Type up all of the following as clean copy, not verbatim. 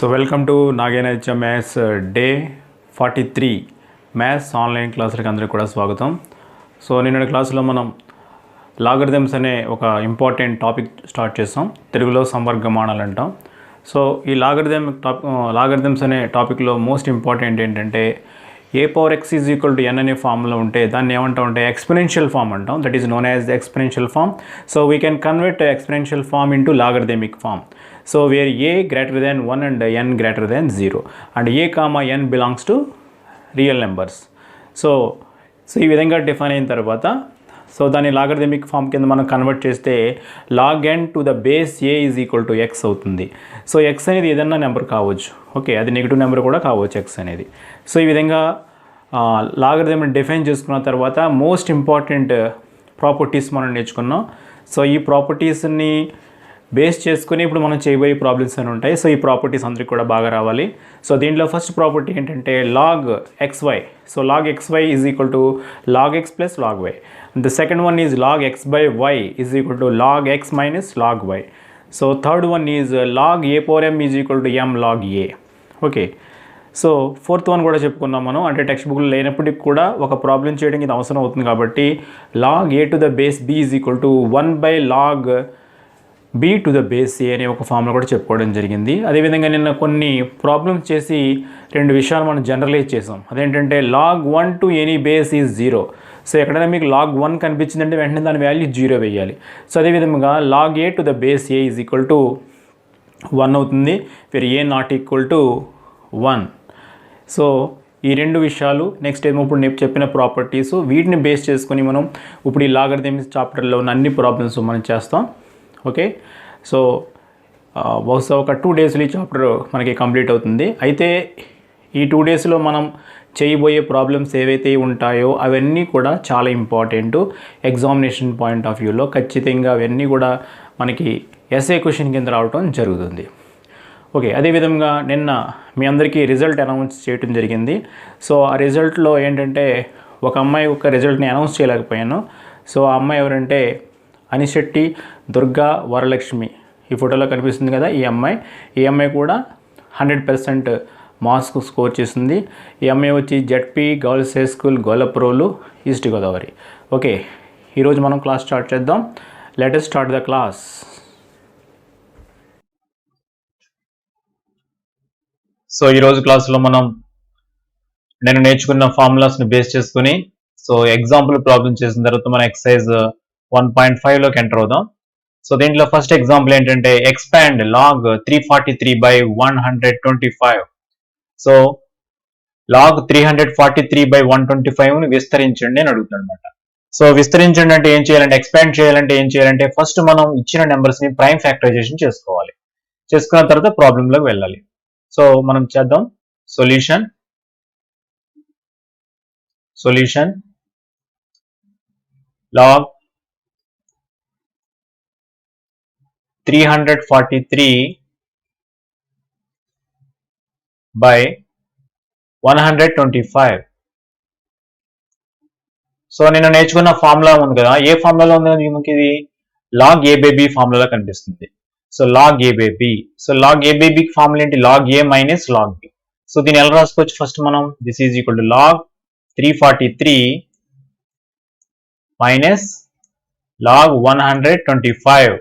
So welcome to Nagenachya Maths Day 43 Maths online క్లాసులకు అందరికీ కూడా స్వాగతం. సో నిన్న క్లాసులో మనం లాగరిథమ్స్ అనే ఒక ఇంపార్టెంట్ టాపిక్ స్టార్ట్ చేసాం. తెలుగులో సంవర్గమానాలు అంటాం. సో ఈ లాగరిథమ్స్ అనే టాపిక్లో మోస్ట్ ఇంపార్టెంట్ ఏంటంటే a power x is equal to n అనే ఫామ్లో ఉంటే దాన్ని ఏమంటాం అంటే ఎక్స్పెనెన్షియల్ ఫామ్ అంటాం. That is known as the exponential form. So we can convert exponential form into logarithmic form. So where a greater than 1 and n greater than 0 and a comma n belongs to real numbers. So ఈ విధంగా define అయిన తర్వాత so దాన్ని logarithmic form కింద మనం convert చేస్తే log n to the base a is equal to x అవుతుంది. So x అనేది ఏదన్నా నెంబర్ కావచ్చు, ఓకే, అది నెగిటివ్ నెంబర్ కూడా కావచ్చు x అనేది. సో ఈ విధంగా లాగరిథమ్ని డిఫైన్ చేసుకున్న తర్వాత మోస్ట్ ఇంపార్టెంట్ ప్రాపర్టీస్ మనం నేర్చుకున్నాం. సో ఈ ప్రాపర్టీస్ని బేస్ చేసుకుని ఇప్పుడు మనం చేయబోయే ప్రాబ్లమ్స్ అని ఉంటాయి. సో ఈ ప్రాపర్టీస్ అందరికీ కూడా బాగా రావాలి. సో దీంట్లో ఫస్ట్ ప్రాపర్టీ ఏంటంటే log xy. So log xy is equal to log x plus log y. The second one is log x by y is equal to log x minus log y. So third one is log a power m is equal to m log a. Okay, so fourth one కూడా చెప్పుకున్నాం మనం, అంటే text బుక్లో లేనప్పటికి కూడా ఒక problem చేయడానికి ఇది అవసరం అవుతుంది కాబట్టి log a to the base b is equal to 1 by log b to the base a అనే ఒక ఫామ్లో కూడా చెప్పుకోవడం జరిగింది. అదేవిధంగా నిన్న కొన్ని ప్రాబ్లమ్స్ చేసి రెండు విషయాలు మనం జనరలైజ్ చేసాం. అదేంటంటే log 1 to any base is 0. So ఎక్కడైనా మీకు లాగ్ 1 కనిపించిందంటే వెంటనే దాని వాల్యూ 0 వేయాలి. సో అదేవిధంగా log a to the base a is equal to 1 అవుతుంది, where a not equal to 1. So ఈ రెండు విషయాలు నెక్స్ట్ ఏమో ఇప్పుడు నేను చెప్పిన ప్రాపర్టీస్ వీటిని బేస్ చేసుకొని మనం ఇప్పుడు ఈ లాగరిథమ్స్ చాప్టర్లో ఉన్న అన్ని ప్రాబ్లమ్స్ మనం చేస్తాం. ఓకే, సో బహుశా ఒక 2 డేస్లో ఈ చాప్టర్ మనకి కంప్లీట్ అవుతుంది. అయితే ఈ 2 డేస్లో మనం చేయబోయే ప్రాబ్లమ్స్ ఏవైతే ఉంటాయో అవన్నీ కూడా చాలా ఇంపార్టెంట్ ఎగ్జామినేషన్ పాయింట్ ఆఫ్ వ్యూలో. ఖచ్చితంగా అవన్నీ కూడా మనకి ఎస్ఏ క్వశ్చన్ కింద రావడం జరుగుతుంది. ఓకే, అదేవిధంగా నిన్న మీ అందరికీ రిజల్ట్ అనౌన్స్ చేయడం జరిగింది. సో ఆ రిజల్ట్లో ఏంటంటే ఒక అమ్మాయి ఒక రిజల్ట్ని అనౌన్స్ చేయలేకపోయాను. సో ఆ అమ్మాయి ఎవరంటే అనిశెట్టి దుర్గా వరలక్ష్మి. ఈ ఫోటోలో కనిపిస్తుంది కదా ఈ అమ్మాయి కూడా 100% మార్క్స్ స్కోర్ చేసింది. ఈ అమ్మాయి వచ్చి ZP girls high school Gollaprolu, East Godavari. Okay, ఈరోజు మనం క్లాస్ స్టార్ట్ చేద్దాం. Let us start the class. So ఈరోజు క్లాస్లో మనం నేను నేర్చుకున్న ఫార్ములాస్ని బేస్ చేసుకుని సో ఎగ్జాంపుల్ ప్రాబ్లం చేసిన తర్వాత మనం ఎక్సర్సైజ్ 1.5లోకి ఎంటర్ అవుదాం. సో దీంట్లో ఫస్ట్ ఎగ్జాంపుల్ ఏంటంటే expand log 343 by 125. So log 343 by 125ని విస్తరించండి అని అడుగుతుంది అనమాట. సో విస్తరించండి అంటే ఏం చేయాలంటే, ఎక్స్పాండ్ చేయాలంటే ఏం చేయాలంటే ఫస్ట్ మనం ఇచ్చిన నెంబర్స్ని ప్రైమ్ ఫ్యాక్టరైజేషన్ చేసుకోవాలి. చేసుకున్న తర్వాత ప్రాబ్లంలోకి వెళ్ళాలి. సో మనం చేద్దాం. Solution log 343 by 125. సో నేను నేర్చుకున్న ఫార్ములా ఉంది కదా, ఏ ఫార్ములాలో ఉంది మనకి? ఇది లాగ్ ఏ బై బి ఫార్ములాలో కనిపిస్తుంది. So log A by B. So log A by B formula ఏంటి? Log A minus log B. So దీన్ని ఎలా రాసుకోవచ్చు? ఫస్ట్ మనం this is equal to log 343 minus log 125.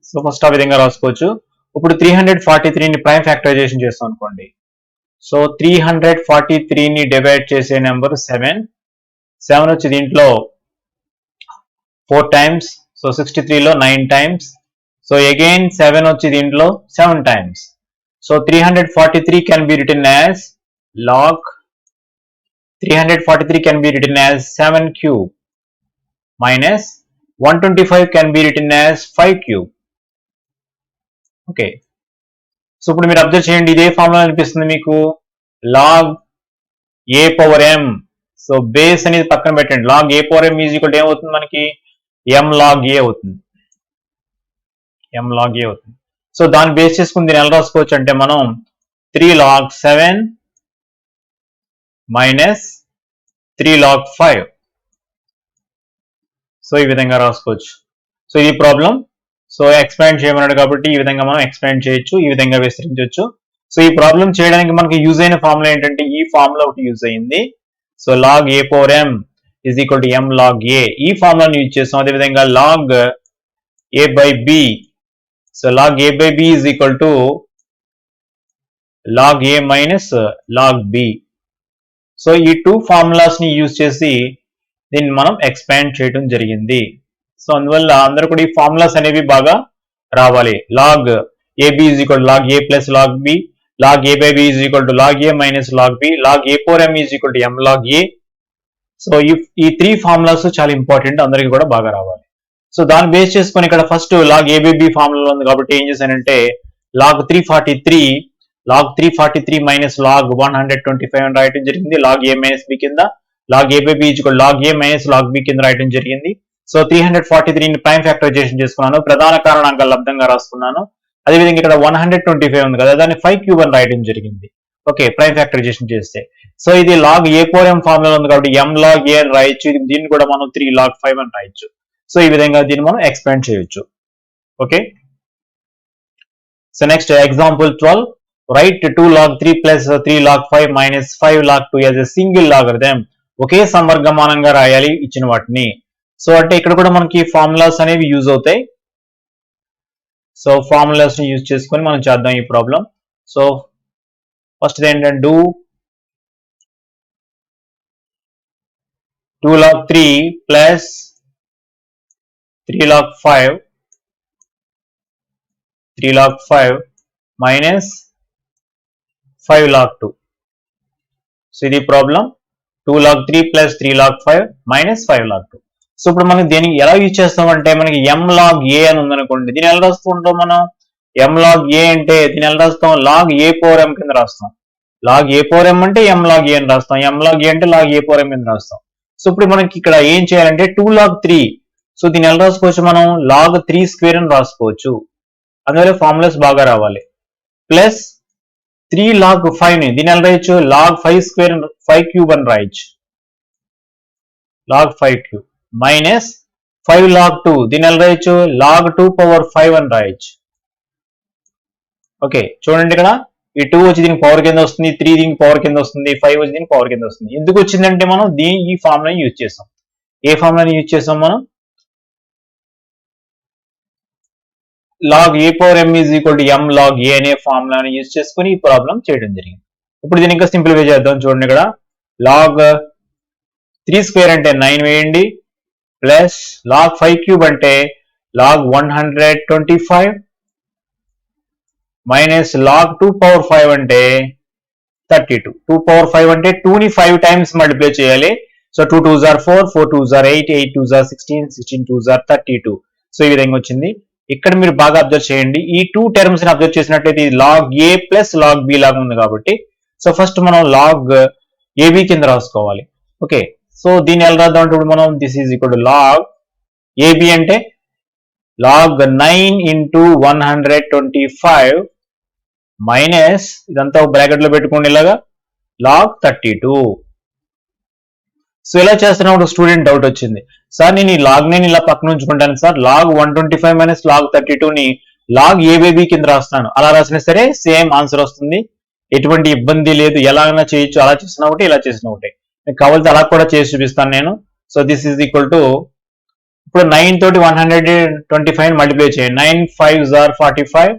So first ఆ విధంగా రాసుకోవచ్చు. ఇప్పుడు 343ని ప్రైమ్ ఫ్యాక్టరైజేషన్ చేస్తాం అనుకోండి. సో 343ని డివైడ్ చేసే నెంబర్ 7 వచ్చి దీంట్లో 4 టైమ్స్. సో 63లో 9 టైమ్స్. సో అగైన్ 7 వచ్చి దీంట్లో 7 times. So 343 can be written as log 343 can be written as 7 cube minus 125 can be written as 5 cube. Okay, so ఇప్పుడు మీరు అబ్జర్వ్ చేయండి, ఇదే ఫార్ములా అనిపిస్తుంది మీకు. Log A power M. So base అనేది పక్కన పెట్టండి. Log A power M is equal to ఏమవుతుంది మనకి? ఎం లాగ్ ఏ అవుతుంది. సో దాన్ని బేస్ చేసుకుని దీన్ని ఎలా రాసుకోవచ్చు అంటే మనం 3 log 7 మైనస్ 3 log 5. సో ఈ విధంగా రాసుకోవచ్చు. సో ఇది ప్రాబ్లం సో ఎక్స్పాండ్ చేయమన్నాడు కాబట్టి ఈ విధంగా మనం ఎక్స్పాండ్ చేయొచ్చు, ఈ విధంగా విస్తరించవచ్చు. సో ఈ ప్రాబ్లం చేయడానికి మనకి యూజ్ అయిన ఫార్ములా ఏంటంటే ఈ ఫార్ములా ఒకటి యూజ్ అయింది. So log a power m is equal to m log a, ఈ ఫార్ములాని యూజ్ చేస్తాం. అదేవిధంగా log a by b, so log a by b is equal to log a minus log b. So ఈ two formulas ని use చేసి దీన్ని మనం expand చేయడం జరిగింది. సో అందువల్ల అందరూ కూడా ఈ ఫార్ములాస్ అనేవి బాగా రావాలి. log ab is equal to log a plus log b, log a by b is equal to log a minus log b, log a power m is equal to m log a. So ఈ three formulas చాలా important, అందరికీ కూడా బాగా రావాలి. So దాన్ని base చేసుకొని ఇక్కడ first log a by b formula ఉంది కాబట్టి ఏం చేశానంటే log 343 minus log 125 అని రాయటం జరిగింది. log a minus b కింద log a by b is equal to log a minus log b కింద రాయటం జరిగింది. సో 343ని ప్రైమ్ ఫ్యాక్టరైజేషన్ చేసుకున్నాను, ప్రధాన కారణాంకాలు లబ్ధంగా రాసుకున్నాను. అదేవిధంగా ఇక్కడ 125 ఉంది కదా, దాన్ని 5 క్యూబ్ అని రాయడం జరిగింది. ఓకే, ప్రైమ్ ఫ్యాక్టరైజేషన్ చేస్తే సో ఇది log a power m formula ఉంది కాబట్టి m log a అని రాయొచ్చు. దీన్ని కూడా మనం 3 log 5 అని రాయొచ్చు. సో ఈ విధంగా దీన్ని మనం ఎక్స్పాండ్ చేయొచ్చు. Okay, so next example 12, right 2 log 3 plus 3 log 5 minus 5 log 2 as a single logarithm. ఒకే సమవర్గమానంగా రాయాలి ఇచ్చిన వాటిని. సో అంటే ఇక్కడ కూడా మనకి ఫార్ములాస్ అనేవి యూజ్ అవుతాయి. సో ఫార్ములాస్ ని యూజ్ చేసుకొని మనం చేద్దాం ఈ ప్రాబ్లం. సో ఫస్ట్ ఏంటంటే do 2 log 3 plus 3 log 5 minus 5 log 2. So ఇది problem 2 log 3 plus 3 log 5 minus 5 log 2. So ఇప్పుడు మనం దీనికి ఎలా యూజ్ చేస్తామంటే మనకి m log a అని ఉందనుకోండి, దీన్ని ఎలా రాస్తూ ఉంటాం మనం? m log a అంటే దీన్ని ఎలా రాస్తాం? log a power m కింద రాస్తాం. log a power m అంటే m log a అని రాస్తాం, m log a అంటే log a power m కింద రాస్తాం. సో ఇప్పుడు మనకి ఇక్కడ ఏం చేయాలంటే 2 log 3, సో దీన్ని ఎలా రాసుకోవచ్చు మనం? log 3 స్క్వేర్ అని రాసుకోవచ్చు. అందువల్ల ఫార్ములాస్ బాగా రావాలి. ప్లస్ 3 log 5 ని దీన్ని ఎలా రాయొచ్చు? log 5 స్క్వేర్ 5 క్యూబ్ అని రాయొచ్చు, log 5 క్యూబ్ మైనస్ 5 log 2 దీన్ని ఎలా రాయొచ్చు? log 2 power 5 అని రాయొచ్చు. ఓకే, చూడండి ఇక్కడ ఈ 2 వచ్చి దీనికి పవర్ కింద వస్తుంది, 3 దీనికి పవర్ కింద వస్తుంది, 5 వచ్చి దీనికి పవర్ కింద వస్తుంది. ఎందుకు వచ్చిందంటే మనం ఈ ఫార్ములాని యూజ్ చేసాం. ఏ ఫార్ములాని యూజ్ చేసాం మనం? log a power m is equal to m log a అనే ఫార్ములాని యూజ్ చేసుకుని ఈ ప్రాబ్లం చేయడం జరిగింది. ఇప్పుడు దీన్ని ఇంకా సింప్లిఫై చేద్దాం. చూడండి ఇక్కడ log 3 స్క్వేర్ అంటే 9 వేయండి, ప్లస్ log 5 క్యూబ్ అంటే log 125 మైనస్ log 2 power 5 అంటే 32. 2 power 5 అంటే 2ని 5 టైమ్స్ మల్టిప్లై చేయాలి. So 2 2s are 4, 4 2s are 8, 8 2s are 16, 16 2s are 32. So ఈ విధంగా వచ్చింది. ఇక్కడ మీరు బాగా అబ్జర్వ్ చేయండి, ఈ 2 టర్మ్స్ ని అబ్జర్వ్ చేసినట్లయితే ఇది log a plus log b లాగా ఉంది కాబట్టి సో ఫస్ట్ మనం log ab కింద రాసుకోవాలి. ఓకే, సో దీన్ని ఎలా రాద్దాం అంటే ఇప్పుడు మనం this is equal to log ab అంటే log 9 into 125 మైనస్ ఇదంతా బ్రాకెట్ లో పెట్టుకోండి ఇలాగా log 32. సో ఇలా చేస్తున్నప్పుడు స్టూడెంట్ డౌట్ వచ్చింది, సార్ నేను ఈ log ని ఇలా పక్కన ఉంచుకుంటాను sir, log 125 minus log 32ని log a by b కింద రాస్తాను. అలా రాసినా సరే సేమ్ ఆన్సర్ వస్తుంది, ఎటువంటి ఇబ్బంది లేదు. ఎలాగైనా చేయొచ్చు, అలా చేసిన ఒకటి ఇలా చేసిన ఒకటి. మీకు కావాల్సి అలా కూడా చేసి చూపిస్తాను నేను. So this is equal to ఇప్పుడు 9 తోటి 125 మల్టిప్లై చేయండి. 9 5s are 45,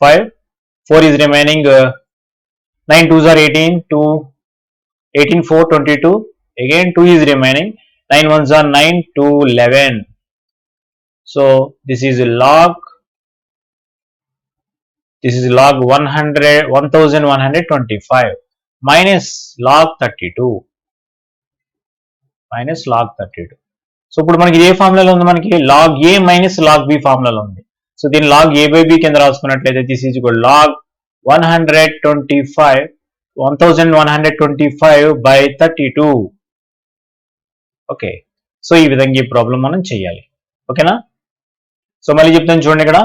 5 4 is remaining, 9 2s are 18, 2 18 4 22, again 2 is remaining, 9 1s are 9, 2 11. So this is log 1125 minus log 32 minus log 32. So ఇప్పుడు మనకి ఏ ఫార్ములాలో ఉంది? మనకి log a minus log b ఫార్ములాలో ఉంది. సో దీన్ని log a by b కింద రాసుకున్నట్లయితే this is equal log 1125 by 32. Okay, so ఈ విధంగా ఈ ప్రాబ్లం మనం చేయాలి. ఓకేనా? సో మళ్ళీ చెప్తాను చూడండి, ఇక్కడ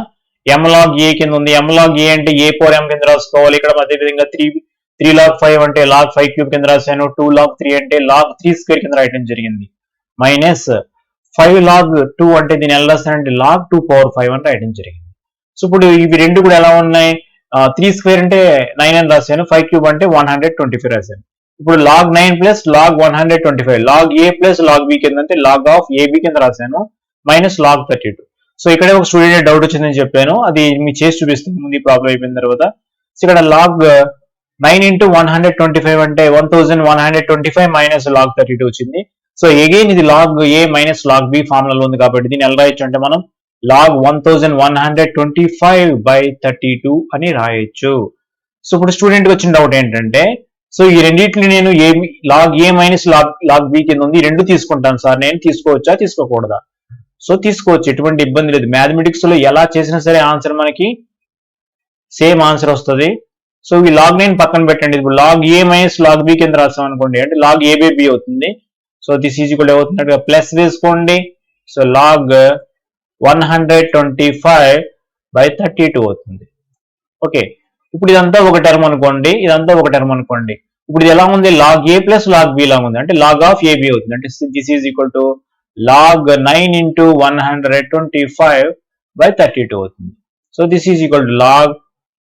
m log a కింద ఉంది. m log a అంటే a power m కింద రాసుకోవాలి. ఇక్కడ అదే విధంగా 3 log 5 అంటే log 5 క్యూబ్ కింద రాశాను. 2 log 3 అంటే log 3 స్క్వేర్ కింద రాయడం జరిగింది. మైనస్ 5 log 2 అంటే దీని ఎలా రాస్తానంటే log 2 పవర్ 5 అని రాయడం జరిగింది. సో ఇప్పుడు ఇవి రెండు కూడా ఎలా ఉన్నాయి, 3 స్క్వేర్ అంటే 9 అని రాశాను, 5 క్యూబ్ అంటే 125 రాశాను. ఇప్పుడు log 9 plus log 125 log a plus log b కింద అంటే log ఆఫ్ ab కింద రాశాను మైనస్ log 32. సో ఇక్కడే ఒక స్టూడెంట్ డౌట్ వచ్చిందని చెప్పాను, అది మీకు చేసి చూపిస్తాను ముందు ఈ ప్రాబ్లం అయిపోయిన తర్వాత. సో ఇక్కడ log 9 ఇంటూ 125 అంటే 1125 మైనస్ log 32 వచ్చింది. సో అగైన్ ఇది log a minus log b ఫార్ములాలో ఉంది కాబట్టి దీన్ని ఎలా రాయొచ్చు అంటే మనం log 1125/32 అని రాయొచ్చు. సో ఇప్పుడు స్టూడెంట్ వచ్చిన డౌట్ ఏంటంటే, సో ఈ రెండింటిని నేను log a minus log b కింద ఉంది, ఈ రెండు తీసుకుంటాను సార్, నేను తీసుకోవచ్చా తీసుకోకూడదా? సో తీసుకోవచ్చు, ఎటువంటి ఇబ్బంది లేదు. మ్యాథమెటిక్స్ లో ఎలా చేసినా సరే ఆన్సర్ మనకి సేమ్ ఆన్సర్ వస్తుంది. సో ఈ log 9 పక్కన పెట్టండి, ఇప్పుడు log a minus log b కింద రాస్తాం అనుకోండి అంటే log a బై b అవుతుంది. సో దిస్ ఈజ్ ఈక్వల్ అవుతున్నట్టుగా ప్లస్ వేసుకోండి. సో log 125/32 అవుతుంది. ఓకే, ఇప్పుడు ఇదంతా ఒక టర్మ్ అనుకోండి, ఇదంతా ఒక టర్మ్ అనుకోండి. ఇప్పుడు ఇది ఎలా ఉంది, log a plus log b లాగా ఉంది అంటే log ఆఫ్ ab అవుతుంది. అంటే this is equal to log 9 into 125/32 అవుతుంది. So this is equal to log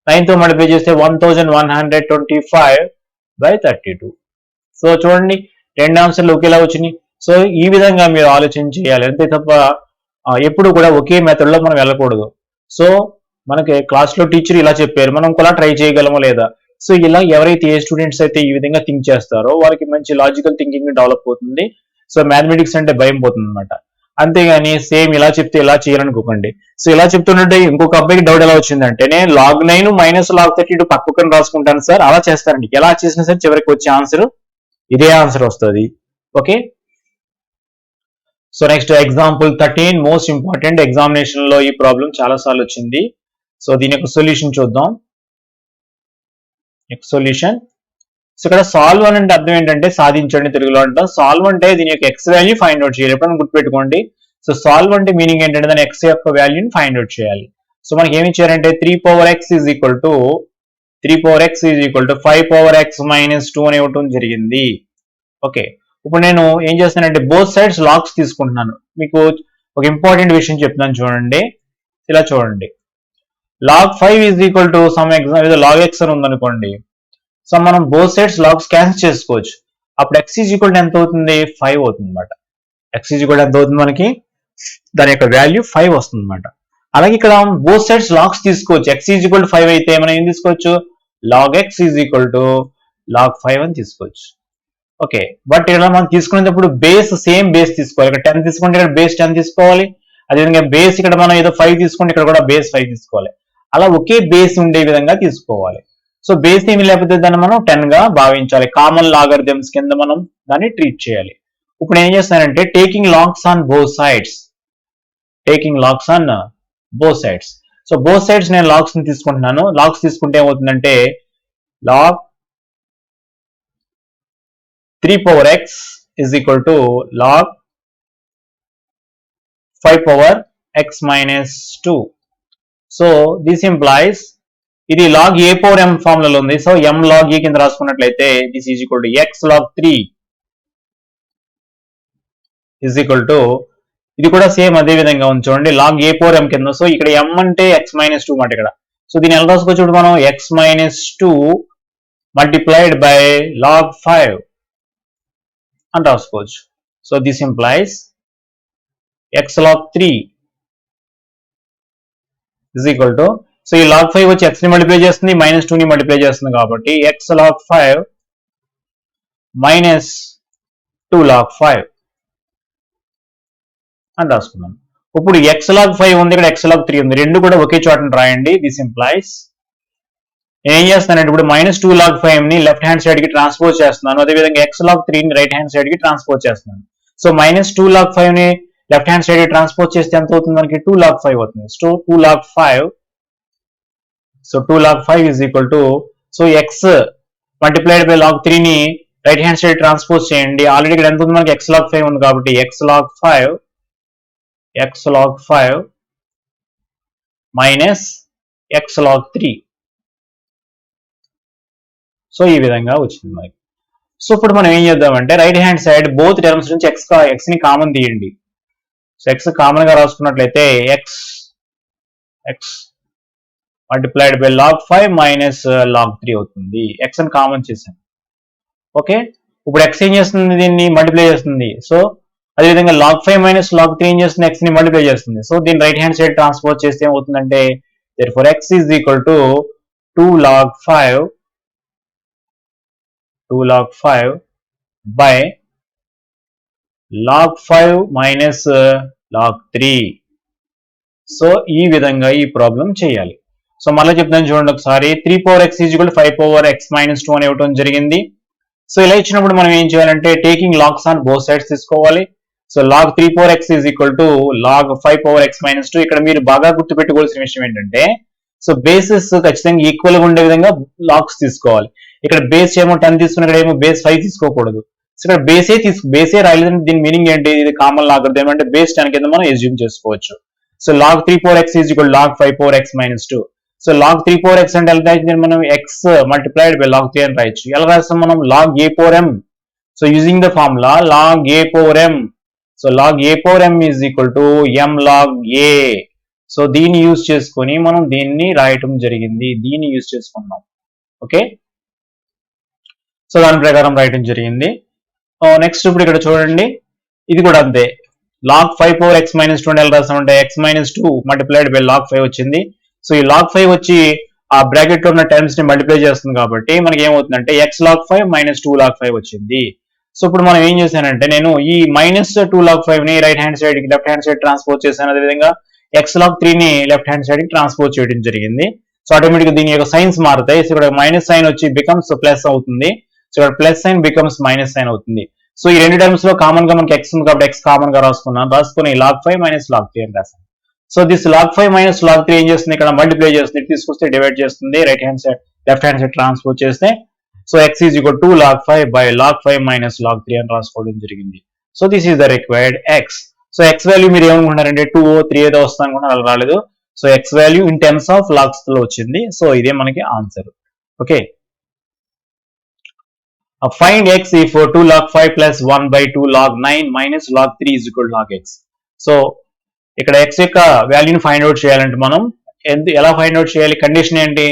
9 తో మల్టిప్లై చేస్తే 1125/32. సో చూడండి రెండు ఆన్సర్లు ఒకేలా వచ్చినాయి. సో ఈ విధంగా మీరు ఆలోచన చేయాలి, అంతే తప్ప ఎప్పుడు కూడా ఒకే మెథడ్ లో మనం వెళ్ళకూడదు. సో మనకి క్లాస్ లో టీచర్ ఇలా చెప్పారు, మనం కూడా ట్రై చేయగలమో లేదా? సో ఇలా ఎవరైతే ఏ స్టూడెంట్స్ అయితే ఈ విధంగా థింక్ చేస్తారో వాళ్ళకి మంచి లాజికల్ థింకింగ్ డెవలప్ అవుతుంది. సో మ్యాథమెటిక్స్ అంటే భయం పోతుంది అనమాట. అంతేగాని సేమ్ ఇలా చెప్తే ఇలా చేయాలనుకోకండి. సో ఇలా చెప్తున్నట్టే ఇంకొక అబ్బాయికి డౌట్ ఎలా వచ్చిందంటే, నేను log 9 మైనస్ log 32 పక్కన రాసుకుంటాను సార్, అలా చేస్తారండి. ఎలా చేసినా సరే చివరికి వచ్చే ఆన్సర్ ఇదే ఆన్సర్ వస్తుంది. Okay, so next example 13, most important, examination లో ఈ ప్రాబ్లం చాలా సార్లు వచ్చింది. సో దీని యొక్క సొల్యూషన్ చూద్దాం. సొల్యూషన్, సో ఇక్కడ సాల్వ్ అని అంటే అర్థం ఏంటంటే సాధించండి తెలుగులో అంటాం. సాల్వ్ అంటే దీని యొక్క ఎక్స్ వాల్యూ ఫైండ్ అవుట్ చేయాలి, ఎప్పుడైనా గుర్తుపెట్టుకోండి. సో సాల్వ్ అంటే మీనింగ్ ఏంటంటే దాని ఎక్స్ యొక్క వాల్యూని ఫైండ్ అవుట్ చేయాలి. సో మనకి ఏమి ఇచ్చారంటే 3 power x is equal to 5 power x minus 2 అని ఇవ్వటం జరిగింది. ఓకే, ఇప్పుడు నేను ఏం చేస్తానంటే బోత్ సైడ్స్ లాగ్స్ తీసుకుంటున్నాను. మీకు ఒక ఇంపార్టెంట్ విషయం చెప్తున్నాను చూడండి, ఇలా చూడండి. log 5 is equal to some exam ఏదో log x అని ఉందనుకోండి. సో మనం బోత్ సైడ్స్ లాగ్స్ క్యాన్సిల్ చేసుకోవచ్చు. అప్పుడు x ఈజ్ ఈక్వల్ టు ఎంత అవుతుంది, 5 అవుతుంది అనమాట. x ఈజ్ ఈక్వల్ టు ఎంత అవుతుంది మనకి, దాని యొక్క వాల్యూ 5 వస్తుంది అనమాట. అలాగే ఇక్కడ బోత్ సైడ్స్ లాగ్స్ తీసుకోవచ్చు. x ఈజ్ ఈక్వల్ టు 5 అయితే మనం ఏం తీసుకోవచ్చు, log x is equal to log 5 అని తీసుకోవచ్చు. ఓకే, బట్ ఇలా మనం తీసుకునేటప్పుడు బేస్ సేమ్ బేస్ తీసుకోవాలి. ఇక్కడ 10 తీసుకుంటే ఇక్కడ బేస్ 10 తీసుకోవాలి. అదేవిధంగా బేస్ ఇక్కడ మనం ఏదో 5 తీసుకుంటే ఇక్కడ కూడా బేస్ 5 తీసుకోవాలి. అలా ఒకే బేస్ ఉండే విధంగా తీసుకోవాలి. సో బేస్ ఏమి లేకపోతే దాన్ని మనం 10 గా భావించాలి. కామన్ లాగరిథమ్స్ కింద మనం దాన్ని ట్రీట్ చేయాలి. ఇప్పుడు ఏం చేస్తానంటే taking logs on both sides, so both sides నేను లాగ్స్ ని తీసుకుంటున్నాను. లాగ్స్ తీసుకుంటే ఏమవుతుందంటే log 3 power x is equal to log 5 power x minus 2. So this implies ఇది log a పవర్ m ఫార్ములాలో ఉంది. సో m log a కింద రాసుకున్నట్లయితే this is equal to x log 3 is equal to, ఇది కూడా same అదే విధంగా ఉంది చూడండి, log a పవర్ m కింద. సో ఇక్కడ m అంటే x minus 2 మాట ఇక్కడ. సో దీన్ని ఎలా రాసుకోవచ్చు ఇప్పుడు మనం, x minus 2 multiplied by log 5 అని రాసుకోవచ్చు. So this implies x log 3 is equal to, so ఈ log 5 వచ్చి x ని మల్టిప్లై చేస్తుంది, మైనస్ 2 ని మల్టిప్లై చేస్తుంది కాబట్టి x log 5 మైనస్ 2 log 5 అని రాసుకున్నాం. ఇప్పుడు x log 5 ఉంది, ఇక్కడ x log 3 ఉంది, రెండు కూడా ఒకే చోట రాయండి. దిస్ ఇంప్లాయిస్ ఏం చేస్తానంటే ఇప్పుడు మైనస్ 2 log 5 ని లెఫ్ట్ హ్యాండ్ సైడ్ కి ట్రాన్స్పోజ్ చేస్తున్నాను, అదేవిధంగా x log 3 ని రైట్ హ్యాండ్ సైడ్ కి ట్రాన్స్పోజ్ చేస్తున్నాను. సో మైనస్ 2 log 5 ని లెఫ్ట్ హ్యాండ్ సైడ్ కి ట్రాన్స్పోజ్ చేస్తే ఎంత అవుతుంది మనకి, 2 log 5 అవుతుంది. So 2 log 5, so 2 log 5 is equal to, so x multiplied by log 3 ని రైట్ హ్యాండ్ సైడ్ ట్రాన్స్పోజ్ చేయండి. ఆల్రెడీ ఇక్కడ ఎంత ఉంది మనకి, x log 5 ఉంది కాబట్టి x log 5 minus x log 3. So ఈ విధంగా వచ్చింది మనకి. సో ఇప్పుడు మనం ఏం చేద్దామంటే right hand side both terms నుంచి x ని కామన్ తీయండి. సో ఎక్స్ కామన్ గా రాసుకున్నట్లయితే X multiplied by log 5 minus log 3 అవుతుంది. ఎక్స్ అని కామన్ చేశాను. ఓకే, ఇప్పుడు ఎక్స్ ఏం చేస్తుంది, దీన్ని మల్టిప్లై చేస్తుంది. సో అదేవిధంగా లాగ్ 5 మైనస్ లాగ్ 3 ఏం చేస్తుంది, ఎక్స్ ని మల్టిప్లై చేస్తుంది. సో దీన్ని రైట్ హ్యాండ్ సైడ్ ట్రాన్స్పోజ్ చేస్తే ఏమవుతుందంటే therefore x is equal to 2 log 5 by log 5 minus log 3. So ఈ విధంగా ఈ ప్రాబ్లం చేయాలి. సో మళ్ళీ చెప్తాను చూడండి ఒకసారి. 3 power x is equal to 5 power x minus 2 అని ఇవ్వడం జరిగింది. సో ఇలా ఇచ్చినప్పుడు మనం ఏం చేయాలంటే taking logs on both sides తీసుకోవాలి. So log 3 power x is equal to log 5 power x minus 2. ఇక్కడ మీరు బాగా గుర్తుపెట్టుకోవాల్సిన విషయం ఏంటంటే సో బేసెస్ ఖచ్చితంగా ఈక్వల్ గా ఉండే విధంగా లాగ్స్ తీసుకోవాలి. ఇక్కడ బేస్ ఏమో 10 తీసుకుని ఇక్కడ ఏమో బేస్ 5 తీసుకోకూడదు. సో ఇక్కడ బేసే రాయలేదంటే దీని మీనింగ్ ఏంటి, ఇది కామన్ లాగ్ అంటే బేస్ 10 కింద మనం ఎస్యూమ్ చేసుకోవచ్చు. So log 3 power x is equal to log 5 power x minus 2. So log 3 power x అంటే ఎలా రాయొచ్చు, మనం x multiplied by log 3 అని రాయొచ్చు. ఎలా రాస్తాం మనం, log a power m. So using the formula log a power m. So log a power m is equal to m log a. So దీన్ని యూజ్ చేసుకొని మనం దీన్ని రాయటం జరిగింది, దీన్ని యూజ్ చేసుకున్నాం. ఓకే, సో దాని ప్రకారం రాయటం జరిగింది. నెక్స్ట్ ఇప్పుడు ఇక్కడ చూడండి, ఇది కూడా అంతే. log 5 power x minus 2 ఎలా రాస్తామంటే x minus 2 multiplied by log 5 వచ్చింది. సో ఈ log 5 వచ్చి ఆ బ్రాకెట్ లో ఉన్న టర్మ్స్ ని మల్టిప్లై చేస్తుంది కాబట్టి మనకి ఏమవుతుందంటే x log 5 minus 2 log 5 వచ్చింది. సో ఇప్పుడు మనం ఏం చేశానంటే నేను ఈ మైనస్ 2 log 5 ని రైట్ హ్యాండ్ సైడ్ కి లెఫ్ట్ హ్యాండ్ సైడ్ ట్రాన్స్పోజ్ చేశాను. అదేవిధంగా x log 3 ని లెఫ్ట్ హ్యాండ్ సైడ్ కి ట్రాన్స్పోజ్ చేయడం జరిగింది. సో ఆటోమేటిక్ గా దీని యొక్క సైన్స్ మారుతాయి. సో ఇక్కడ మైనస్ సైన్ వచ్చి బికమ్స్ ప్లస్ అవుతుంది. సో ఇక్కడ plus sign becomes minus sign అవుతుంది. సో ఈ రెండు టర్మ్స్ లో కామన్ గా మనకి x ఉంది కాబట్టి x కామన్ గా రాసుకుని log 5 మైనస్ log 3 అని రాసాను. So this log 5 minus log 3 ఏం చేస్తుంది, ఇక్కడ మల్టిప్లై చేస్తుంది, తీసుకొస్తే డివైడ్ చేస్తుంది, right hand side left hand side transpose చేస్తే so x is equal to 2 log 5 by log 5 minus log 3 అని రాసుకోవడం జరిగింది. So this is the required x. So x value మీరు ఏమనుకుంటారంటే 2 3 ఏదో వస్తుంది అనుకుంటే అలా రాలేదు. So x value in terms of logs లో వచ్చింది. సో ఇదే మనకి answer. Okay, find x if 2 log 5 plus 1 by 2 log 9 minus log 3 is equal to log x. So ఇక్కడ x యొక్క వాల్యూని ఫైండ్ అవుట్ చేయాలంటే మనం ఎలా ఫైండ్ అవుట్ చేయాలి, కండిషన్ ఏంటి,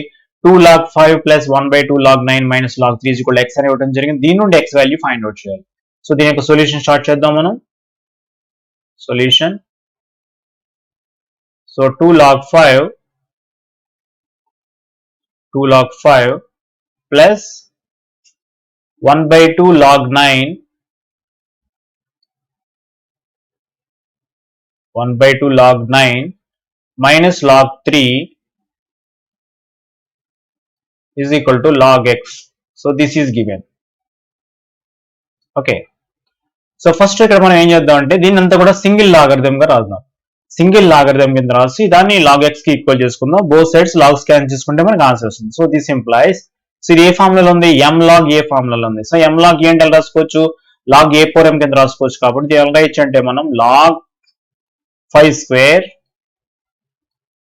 2 log 5 plus 1 by 2 log 9 minus log 3 is equal to x అని ఇవ్వడం జరిగింది. దీని నుండి x వాల్యూ ఫైండ్ అవుట్ చేయాలి. సో దీని యొక్క సొల్యూషన్ స్టార్ట్ చేద్దాం మనం. Solution, so 2 log 5 plus 1 by 2 log 9 minus log 3 is equal to log x. So this is given. Okay, so first ఇక్కడ మనం ఏం చేద్దాం అంటే దీన్ని అంతా కూడా సింగిల్ లాగరిథం గా రాద్దాం. సింగిల్ లాగరిథం కింద రాసి దాన్ని log x కి ఈక్వల్ చేసుకుందాం. బోత్ సైడ్స్ లాగ్స్ క్యాన్సిల్ చేసుకుంటే మనకి ఆన్సర్ వస్తుంది. సో దిస్ ఇంప్లైస్, సో ఇది ఏ ఫార్ములాలో ఉంది, m log a ఫార్ములాలో ఉంది. సో m log a అంటే ఎలా రాసుకోవచ్చు, log a power m కింద రాసుకోవచ్చు. కాబట్టి ఎలా రాయొచ్చు అంటే మనం log 5 square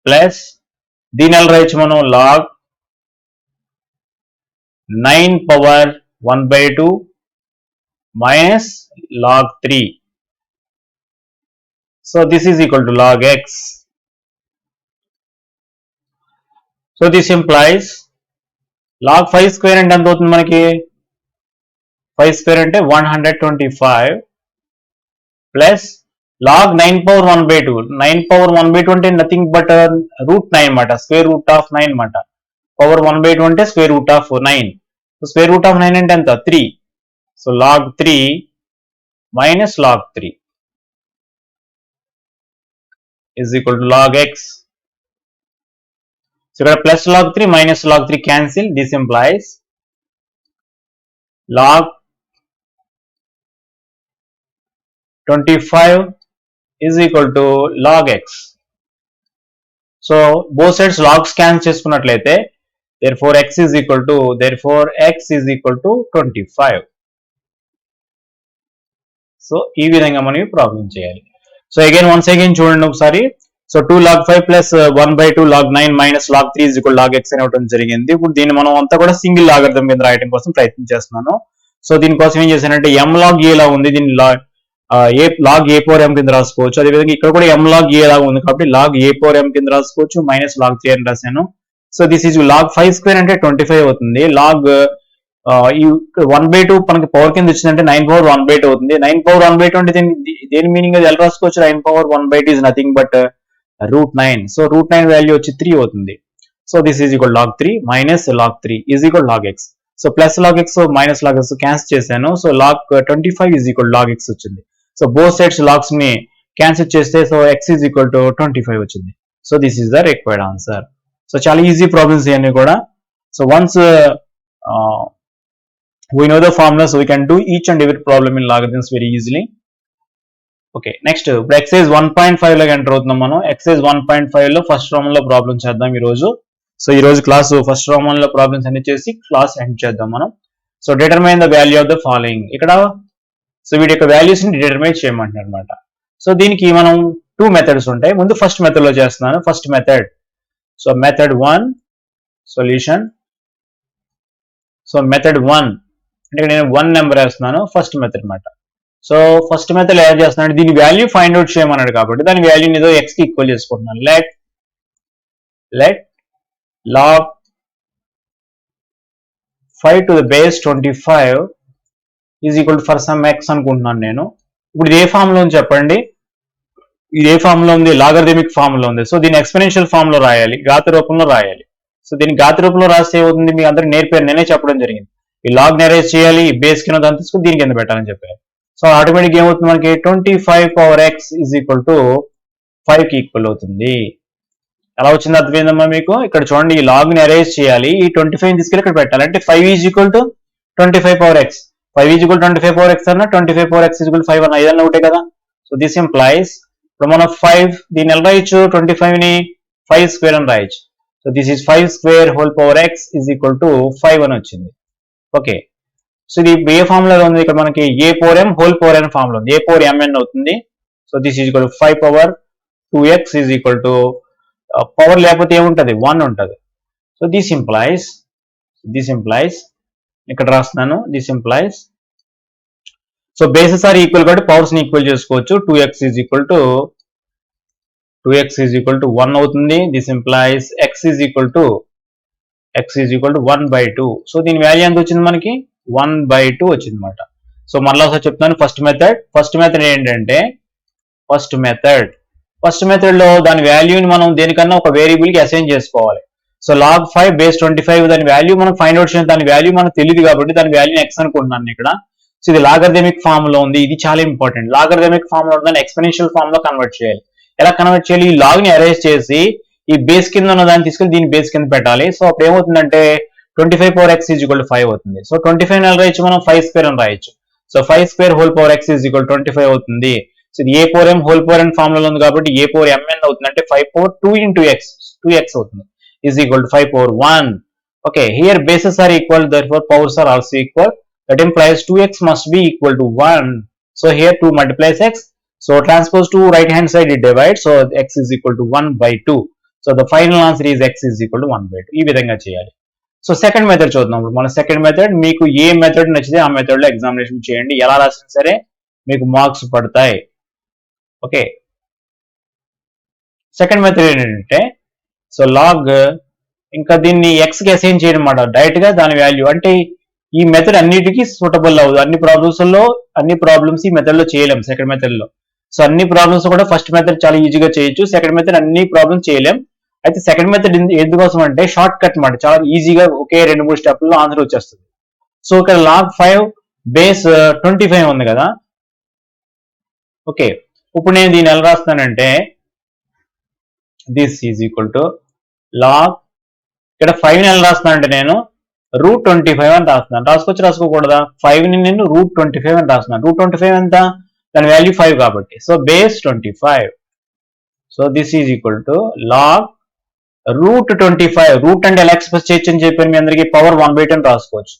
ప్లస్ దీని ఎలా రాయొచ్చు మనం log 9 power 1 by 2 minus log 3. So this is equal to log x. So this implies log 5 square అంటే ఎంత అవుతుంది మనకి, 5 square అంటే 125 plus log 9 power 1 by 2. 9 power 1 by 2 అంటే నథింగ్ బట్ రూట్ 9 మాట, స్క్వేర్ రూట్ ఆఫ్ 9 మాట. పవర్ 1 by 2 అంటే square root of 9. So square root of 9 అంటే ఎంత, 3. So log 3 minus log 3 is equal to log x. So ఇక్కడ plus log 3 minus log 3 cancel. This implies log 25 is equal to log x. So both sides logs cancel చేసుకున్నట్లయితే therefore x is equal to 25. So ఈ విధంగా మనం ఈ problem చేయాలి. So again once again చూడండి ఒకసారి. So 2 log 5 plus 1 by 2 log 9 minus log 3 is equal to log x అని ఇవ్వడం జరిగింది. ఇప్పుడు దీన్ని మనం అంతా కూడా సింగిల్ లాగరిథం కింద రాయడం కోసం ప్రయత్నం చేస్తున్నాను. సో దీనికోసం ఏం చేశానంటే m log a లా ఉంది, దీన్ని ఏ లాగ్ ఏ పవర్ ఎం కింద రాసుకోవచ్చు. అదేవిధంగా ఇక్కడ కూడా ఎం లాగ్ ఏ లాగా ఉంది కాబట్టి లాగ్ ఏ పవర్ ఎం కింద రాసుకోవచ్చు, మైనస్ లాగ్ 3 అని రాశాను. So this is log 5 square అంటే 25 అవుతుంది. లాగ్ ఈ 1/2 మనకి పవర్ కింద వచ్చిందంటే 9 పవర్ 1/2 అవుతుంది. 9 పవర్ 1/2 అంటే దేని మీనింగ్ అది ఎలా రాసుకోవచ్చు? 9 power 1/2 is nothing but √9. So √9 value వచ్చి 3 అవుతుంది. So this is equal log 3 minus log 3 is equal log X. So plus log X minus log X cancel చేశాను. So log 25 is equal log X వచ్చింది. So both sides logs ని cancel చేస్తే so X is equal to 25 వచ్చింది. So this is the required answer. So చాలా easy problems ఇవన్నీ కూడా. So once we know the formula, so we can do each and every problem in logarithms very easily. Okay, next ఇప్పుడు exercise 1.5 లోకి enter అవుతున్నాం మనం. exercise 1.5 లో first Roman లో problem చేద్దాం ఈ రోజు. సో ఈ రోజు క్లాస్ ఫస్ట్ రోమన్ లో ప్రాబ్లమ్స్ అన్ని చేసి క్లాస్ ఎండ్ చేద్దాం మనం. So determine the value of the following. ఇక్కడ సో వీటి యొక్క వాల్యూస్ ని డిటర్మైన్ చేయమంటున్నారు అనమాట. సో దీనికి మనం 2 మెథడ్స్ ఉంటాయి. ముందు ఫస్ట్ మెథడ్ లో చేస్తున్నాను. First method, so method 1 solution. So method 1 అంటే నేను 1 నెంబర్ వేస్తున్నాను. ఫస్ట్ మెథడ్ అనమాట. సో ఫస్ట్ మెథడ్ ఏం చేస్తున్నాను, దీని వాల్యూ ఫైండ్ అవుట్ చేయమన్నాడు కాబట్టి దాని వాల్యూని ఏదో ఎక్స్ కి ఈక్వల్ చేసుకుంటున్నాను. Let log 5 to the base 25 is equal for some X అనుకుంటున్నాను నేను. ఇప్పుడు ఇది ఏ ఫామ్ లో ఉంది చెప్పండి? ఇది ఏ ఫామ్ లో ఉంది? లాగరిథమిక్ ఫామ్ లో ఉంది. సో దీన్ని ఎక్స్పోనెన్షియల్ ఫామ్ లో రాయాలి, ఘాత రూపంలో రాయాలి. సో దీన్ని ఘాత రూపంలో రాస్తే ఏమవుతుంది? మీ అందరికి నేర్పారు, నేనే చెప్పడం జరిగింది. ఈ లాగ్ నెరేజ్ చేయాలి, ఈ బేస్ కింద దాన్ని తీసుకుని దీని కింద పెట్టాలని చెప్పారు. సో ఆటోమేటిక్ ఏమవుతుంది మనకి 25 power X is equal to 5 కి ఈక్వల్ అవుతుంది. ఎలా వచ్చింది అర్థమైందమ్మా మీకు? ఇక్కడ చూడండి, ఈ లాగ్ ని అరేంజ్ చేయాలి, ఈ 25 తీసుకెళ్ళి ఇక్కడ పెట్టాలి. అంటే 5 is equal to 25 power X. 5 is equal 25 power X అన్న 25 పవర్ ఎక్స్ ఈజ్ ఈక్వల్ 5 అన్న ఏదన్నా ఒకటే కదా. సో దిస్ ఇంప్లైస్ ఇప్పుడు మనం 5 దీన్ని ఎలా రాయొచ్చు? 25 ని 5 స్క్వేర్ అని రాయొచ్చు. So this is 5 square whole power X is equal to 5 అని వచ్చింది. ఓకే, సో ఇది ఏ ఫార్ములా ఉంది? ఇక్కడ మనకి A power M whole power N formula ఉంది. ఏ పవర్ ఎంఎన్ అవుతుంది. So this is equal 5 power 2x is equal to power లేకపోతే ఏముంటది? 1 ఉంటుంది. సో దిస్ ఇంప్లైస్ ఇక్కడ రాస్తున్నాను. This implies so bases are equal కాబట్టి పవర్స్ ని ఈక్వల్ చేసుకోవచ్చు. 2x ఈజ్ ఈక్వల్ టు 1 అవుతుంది. This implies x is equal to 1/2. So దీని వాల్యూ ఎంత వచ్చింది మనకి? 1/2 వచ్చింది అనమాట. సో మళ్ళీ ఒకసారి చెప్తాను. ఫస్ట్ మెథడ్ ఏంటంటే ఫస్ట్ మెథడ్ లో దాని వాల్యూని మనం దేనికన్నా ఒక వేరియబుల్ కి అసైన్ చేసుకోవాలి. సో లాగ్ 5 బేస్ 25 దాని వాల్యూ మనం ఫైండ్ అవుట్ చేయాలి. దాని వాల్యూ మనకు తెలియదు కాబట్టి దాని వాల్యూని ఎక్స్ అనుకుంటున్నాను ఇక్కడ. సో ఇది లాగరిథమిక్ ఫామ్ లో ఉంది. ఇది చాలా ఇంపార్టెంట్. లాగరిథమిక్ ఫామ్ లో దాన్ని ఎక్స్పోనెన్షియల్ ఫామ్ లో కన్వర్ట్ చేయాలి. ఎలా కన్వర్ట్ చేయాలి? ఈ లాగ్ ని అరేంజ్ చేసి ఈ బేస్ కింద ఉన్న దాన్ని తీసుకెళ్ళి దీని బేస్ కింద పెట్టాలి. సో అప్పుడు ఏమవుతుందంటే 25 power X is equal to 5 అవుతుంది. సో 25 ని రాయొచ్చు మనం 5 స్క్వేర్ అని రాయొచ్చు. So 5 square whole power X is equal 25 అవుతుంది. సో ఇది ఏ power M whole power N formula ఉంది కాబట్టి ఏ పవర్ ఎంఎన్ అవుతుంది. అంటే 5 పవర్ 2 ఇంటూ ఎక్స్ 2x అవుతుంది is equal to 5 power 1. Okay, here bases are equal, therefore powers are also equal. That implies 2x must be equal to 1. So here 2 multiplies x. So transpose to right hand side it divides. So x is equal to 1/2. So the final answer is x is equal to 1/2. ఈ విధంగా చేయాలి. So second method చూద్దాం. మన second method, మీకు ఏ method నచ్చితే ఆ method లో examination చేయండి. ఎలా రాసినా సరే మీకు మార్క్స్ పడతాయి. ఓకే, సెకండ్ మెథడ్ ఏంటంటే సో లాగ్ ఇంకా దీన్ని ఎక్స్ కి అసైన్ చేయడం అన్నమాట. డైరెక్ట్ గా దాని వాల్యూ అంటే ఈ మెథడ్ అన్నిటికీ సూటబుల్ అవ్వదు. అన్ని ప్రాబ్లమ్స్ ఈ మెథడ్ లో చేయలేం సెకండ్ మెథడ్ లో. సో అన్ని ప్రాబ్లమ్స్ కూడా ఫస్ట్ మెథడ్ చాలా ఈజీగా చేయొచ్చు. సెకండ్ మెథడ్ అన్ని ప్రాబ్లమ్స్ చేయలేం. అయితే సెకండ్ మెథడ్ ఎందుకోసం అంటే షార్ట్ కట్ మాట, చాలా ఈజీగా ఒకే 2-3 స్టెప్లలో ఆన్సర్ వచ్చేస్తుంది. సో ఇక్కడ లాగ్ 5 బేస్ 25 ఉంది కదా. ఓకే, ఇప్పుడు నేను దీన్ని ఎలా రాస్తానంటే this is equal to log, ఇక్కడ 5 ని ఎలా రాస్తున్నానంటే నేను √25 అని రాస్తున్నాను. రాసుకోకూడదా? 5 ని నేను √25 అని రాస్తున్నాను. √25 ఎంత? దాని వాల్యూ 5 కాబట్టి. So base 25. So this is equal to log √25. Root అంటే ఎలా ఎక్స్ప్రెస్ చేయొచ్చు అని చెప్పాను మీ అందరికి, పవర్ 1/2 అని రాసుకోవచ్చు.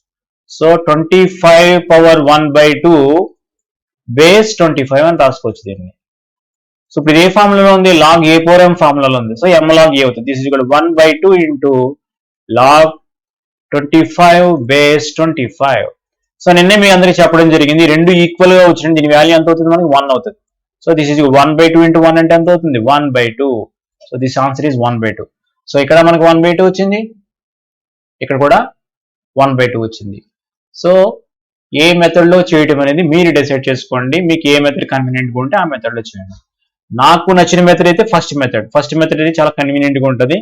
సో 25 పవర్ 1/2 బేస్ 25 అని రాసుకోవచ్చు దీన్ని. సో ఇప్పుడు ఏ ఫార్ములాలో ఉంది? లాగ్ ఏ పవర్ ఎం ఫార్ములాలో ఉంది. సో ఎం లాగ్ ఏ అవుతుంది. This is equal to 1/2 into log 25 base 25. So నిన్నే మీ అందరికి చెప్పడం జరిగింది, రెండు ఈక్వల్ గా వచ్చిన దీని వాల్యూ ఎంత అవుతుంది మనకి 1 అవుతుంది. సో దిస్ ఈజ్ 1/2 ఇంటూ 1 అంటే ఎంత అవుతుంది 1/2. So this answer is 1/2. So ఇక్కడ మనకు 1/2 వచ్చింది, ఇక్కడ కూడా 1/2 వచ్చింది. సో ఏ మెథడ్ లో చేయటం అనేది మీరు డిసైడ్ చేసుకోండి, మీకు ఏ మెథడ్ కన్వీనియంట్ గా ఉంటే ఆ మెథడ్ లో చేయండి. నాకు నచ్చిన మెథడ్ అయితే ఫస్ట్ మెథడ్ అయితే చాలా కన్వీనియంట్ గా ఉంటుంది.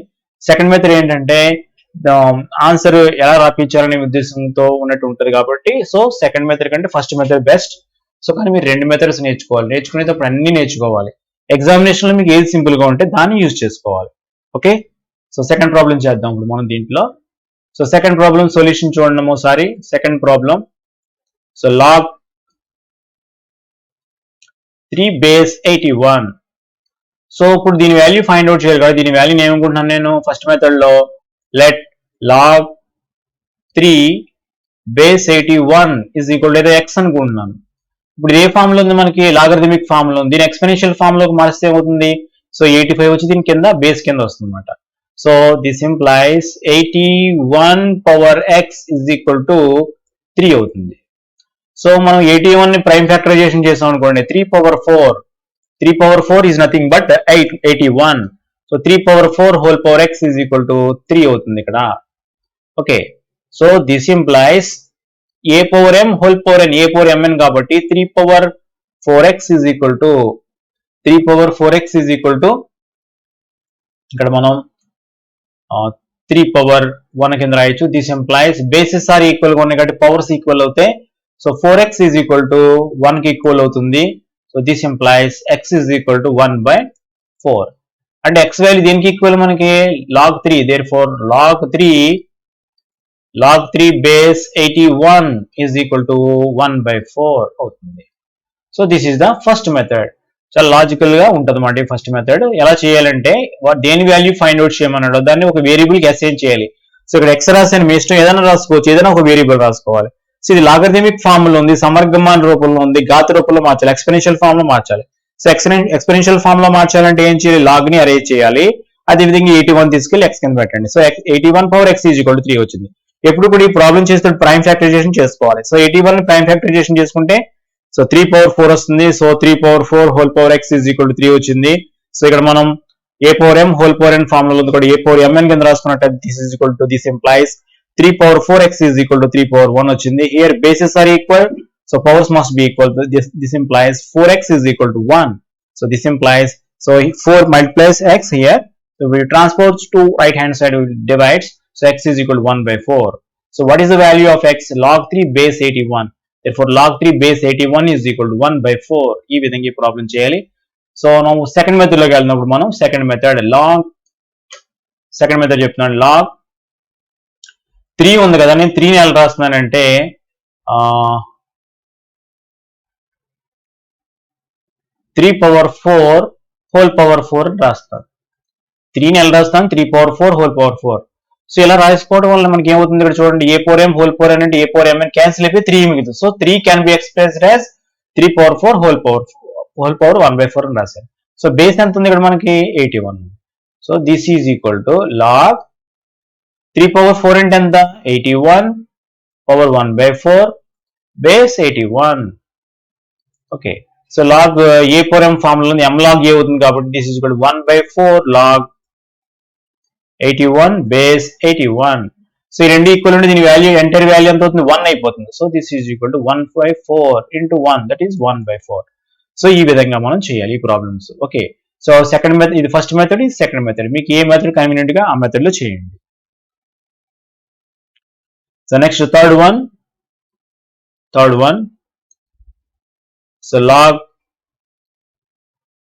సెకండ్ మెథడ్ ఏంటంటే ఆన్సర్ ఎలా రాపించాలనే ఉద్దేశంతో ఉన్నట్టు ఉంటుంది కాబట్టి సో సెకండ్ మెథడ్ కంటే ఫస్ట్ మెథడ్ బెస్ట్. సో కానీ మీరు రెండు మెథడ్స్ నేర్చుకోవాలి, నేర్చుకునేటప్పుడు అన్ని నేర్చుకోవాలి. ఎగ్జామినేషన్ లో మీకు ఏది సింపుల్ గా ఉంటే దాన్ని యూజ్ చేసుకోవాలి. ఓకే, సో సెకండ్ ప్రాబ్లం చేద్దాం ఇప్పుడు మనం దీంట్లో. సో సెకండ్ ప్రాబ్లం సొల్యూషన్ చూడండి ఒకసారి. Second problem, so log 3 base 81. So ఇప్పుడు దీని వాల్యూ ఫైండ్ అవుట్ చేయాలి కదా, దీని వాల్యూ ఏమనుకుంటున్నాను నేను ఫస్ట్ మెథడ్ లో let log 3 base 81 is equal to x అనుకుంటున్నాను. ఇప్పుడు ఏ ఫామ్ లో ఉంది మనకి, లాగరిథమిక్ ఫామ్ లో ఉంది. దీని ఎక్స్పోనెన్షియల్ ఫామ్ లోకి మారిస్తే ఏమవుతుంది, సో 85 వచ్చి దీని కింద బేస్ కింద వస్తుంది అనమాట. So this implies 81 power x is equal to 3 అవుతుంది. సో మనం 81 ని ప్రైమ్ ఫ్యాక్టరైజేషన్ చేసాం అనుకోండి, 3 power 4 is nothing but 81. So 3 power 4 whole power x is equal to 3 అవుతుంది ఇక్కడ. Okay, so this implies a power m whole power n, a power mn కాబట్టి 3 power 4x is equal to 3 power 4x is equal to ఇక్కడ మనం 3 power 1 కింద రాయొచ్చు. This implies bases are equal గా ఉన్నాయి కాబట్టి పవర్స్ ఈక్వల్ అవుతాయి. So 4x is equal to 1 కి ఈక్వల్ అవుతుంది. So this implies x is equal to 1/4. అంటే x వాల్యూ దేనికి ఈక్వల్ మనకి log 3, therefore log 3 base 81 is equal to 1/4 అవుతుంది. So this is the first method. చాలా లాజికల్ గా ఉంటుంది అన్నమాట ఈ ఫస్ట్ మెథడ్. ఎలా చేయాలంటే దేని వాల్యూ ఫైండ్ అవుట్ చేయమన్నాడో దాన్ని ఒక వేరియబుల్ కి అసైన్ చేయాలి. సో ఇక్కడ x రాసాను, మీ ఇష్టం ఏదైనా రాసుకోవచ్చు, ఏదైనా ఒక వేరియబుల్ రాసుకోవాలి. సో ఇది లాగరిథమిక్ ఫామ్ లో ఉంది, సమర్గమాన రూపంలో ఉంది, ఘాత రూపంలో మార్చాలి, ఎక్స్పోనెన్షియల్ ఫామ్ లో మార్చాలి. సో ఎక్స్పోనెన్షియల్ ఫామ్ లో మార్చాలంటే ఏం చేయాలి, లాగ్ ని అరేంజ్ చేయాలి. అదేవిధంగా 81 తీసుకెళ్లి x కింద పెట్టండి. So 81 power x is equal to 3 వచ్చింది. ఎప్పుడు కూడా ఈ ప్రాబ్లం చేస్తే ప్రైమ్ ఫ్యాక్టరైజేషన్ చేసుకోవాలి. సో 81 ని ప్రైమ్ ఫ్యాక్టరైజేషన్ చేసుకుంటే సో 3 power 4 వస్తుంది. So 3 power 4 whole power x is equal to 3 వచ్చింది. సో ఇక్కడ మనం a power m whole power n ఫార్ములా ఉంది కూడా a power mn కింద రాసుకున్నట్టు this is equal to this implies 3 power 4x is equal to 3 power 1 వచ్చింది. Here bases are equal, so powers must be equal. This implies 4x is equal to 1. So this implies, so 4 multiplies x here. So we transpose to right hand side, we divides. So x is equal to 1/4. So what is the value of x? Log 3 base 81. Therefore log 3 base 81 is equal to 1/4. ఈ విధంగా ఈ problem చేయాలి. So మనం second method లోకి వెళ్ళినప్పుడు మనం second method చెప్తున్నాను. log 3 ఉంది కదా, నేను 3ని ఎలా రాస్తున్నానంటే 3 power 4 whole power 4 రాస్తాను. 3ని ఎలా రాస్తాను, 3 power 4 whole power 4. సో ఇలా రాసుకోవడం వల్ల మనకి ఏమవుతుంది ఇక్కడ చూడండి, a power m whole power n అంటే a power mn క్యాన్సిల్ అయిపోయి 3 మిగులుతుంది. So 3 can be expressed as 3 power 4 whole power 1/4 అని రాశాను. సో బేస్ ఎంత ఉంది ఇక్కడ మనకి 81. So this is equal to log 3 power 4 అంటే ఎంత 81 power 1/4 base 81. Okay, so log a power m formula ఉంది, m log a అవుతుంది కాబట్టి this is equal to 1/4 log 81 base 81. So ఈ రెండు ఈక్వల్ ఉంటే దీని వాల్యూ ఎంటైర్ వాల్యూ ఎంత అవుతుంది 1 అయిపోతుంది. So this is equal to 1/4 into 1, that is 1/4. So ఈ విధంగా మనం చేయాలి ఈ problems. Okay, so second method, ఇది ఫస్ట్ మెథడ్, ఇది సెకండ్ మెథడ్. మీకు ఏ మెథడ్ కన్వీనియంట్ గా ఆ మెథడ్ లో చేయండి. So next third one, so log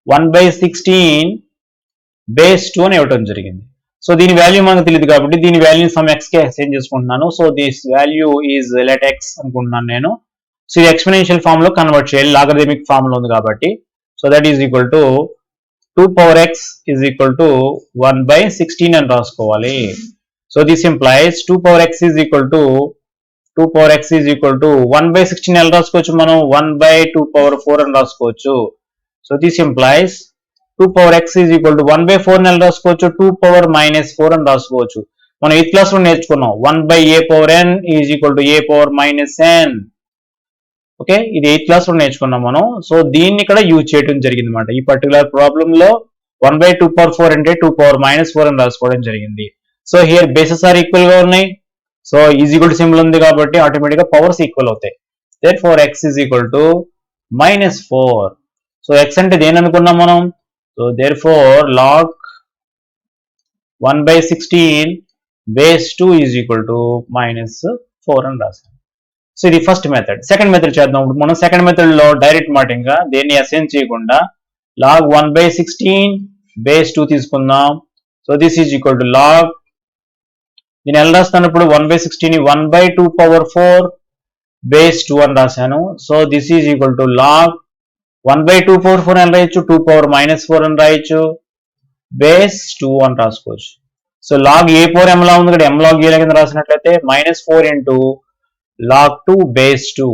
1/16 base 2 అని ఇవ్వటం జరిగింది. సో దీని వాల్యూ మనకు తెలియదు కాబట్టి దీని వాల్యూ సమ్ x కి అసైన్ చేసుకుంటున్నాను. So this value is let x అనుకుంటున్నాను నేను. సో ఇది ఎక్స్పోనెన్షియల్ ఫామ్ లో కన్వర్ట్ చేయాలి, లాగరిథమిక్ ఫామ్ లో ఉంది కాబట్టి. So that is equal to 2 power x is equal to 1/16 అని రాసుకోవాలి. So this implies 2 power x is equal to 1/16 ఎలా రాసుకోవచ్చు మనం 1/2 power 4 అని రాసుకోవచ్చు. So this implies 2 power x is equal to 1/4 ఎలా రాసుకోవచ్చు 2 power -4 అని రాసుకోవచ్చు. మనం 8th క్లాస్ లో నేర్చుకున్నాం 1/a power n is equal to a power -n. Okay, ఇది 8th క్లాస్ లో నేర్చుకున్నాం మనం. సో దీన్ని ఇక్కడ యూజ్ చేయడం జరిగింది అనమాట. ఈ పర్టికులర్ ప్రాబ్లమ్ లో 1/2 అంటే 2⁻⁴ అని రాసుకోవడం జరిగింది. So here bases are equal గా ఉన్నాయి. So is equal to symbol ఉంది కాబట్టి ఆటోమేటిక్ గా పవర్స్ ఈక్వల్ అవుతాయి. Therefore x is equal to -4. So x అంటే దేని అనుకున్నాం మనం? So therefore log 1/16 base 2 is equal to -4 అని రాసాం. సో ఇది ఫస్ట్ మెథడ్. సెకండ్ మెథడ్ చేద్దాం. ఇప్పుడు మనం సెకండ్ మెథడ్ లో డైరెక్ట్ మాట ఇంకా దేన్ని అసైన్ చేయకుండా log 1/16 బేస్ 2 తీసుకుందాం. So this is equal to log, దీన్ని ఎలా రాస్తున్నప్పుడు 1/16 1/2⁴ బేస్ 2 అని రాశాను. So this is equal to log 1/2⁴ అని రాయొచ్చు, 2⁻⁴ అని రాయొచ్చు, బేస్ 2 అని రాసుకోవచ్చు. So log a power m లా ఉంది ఇక్కడ, m log a కింద రాసినట్లయితే -4 into log 2 base 2.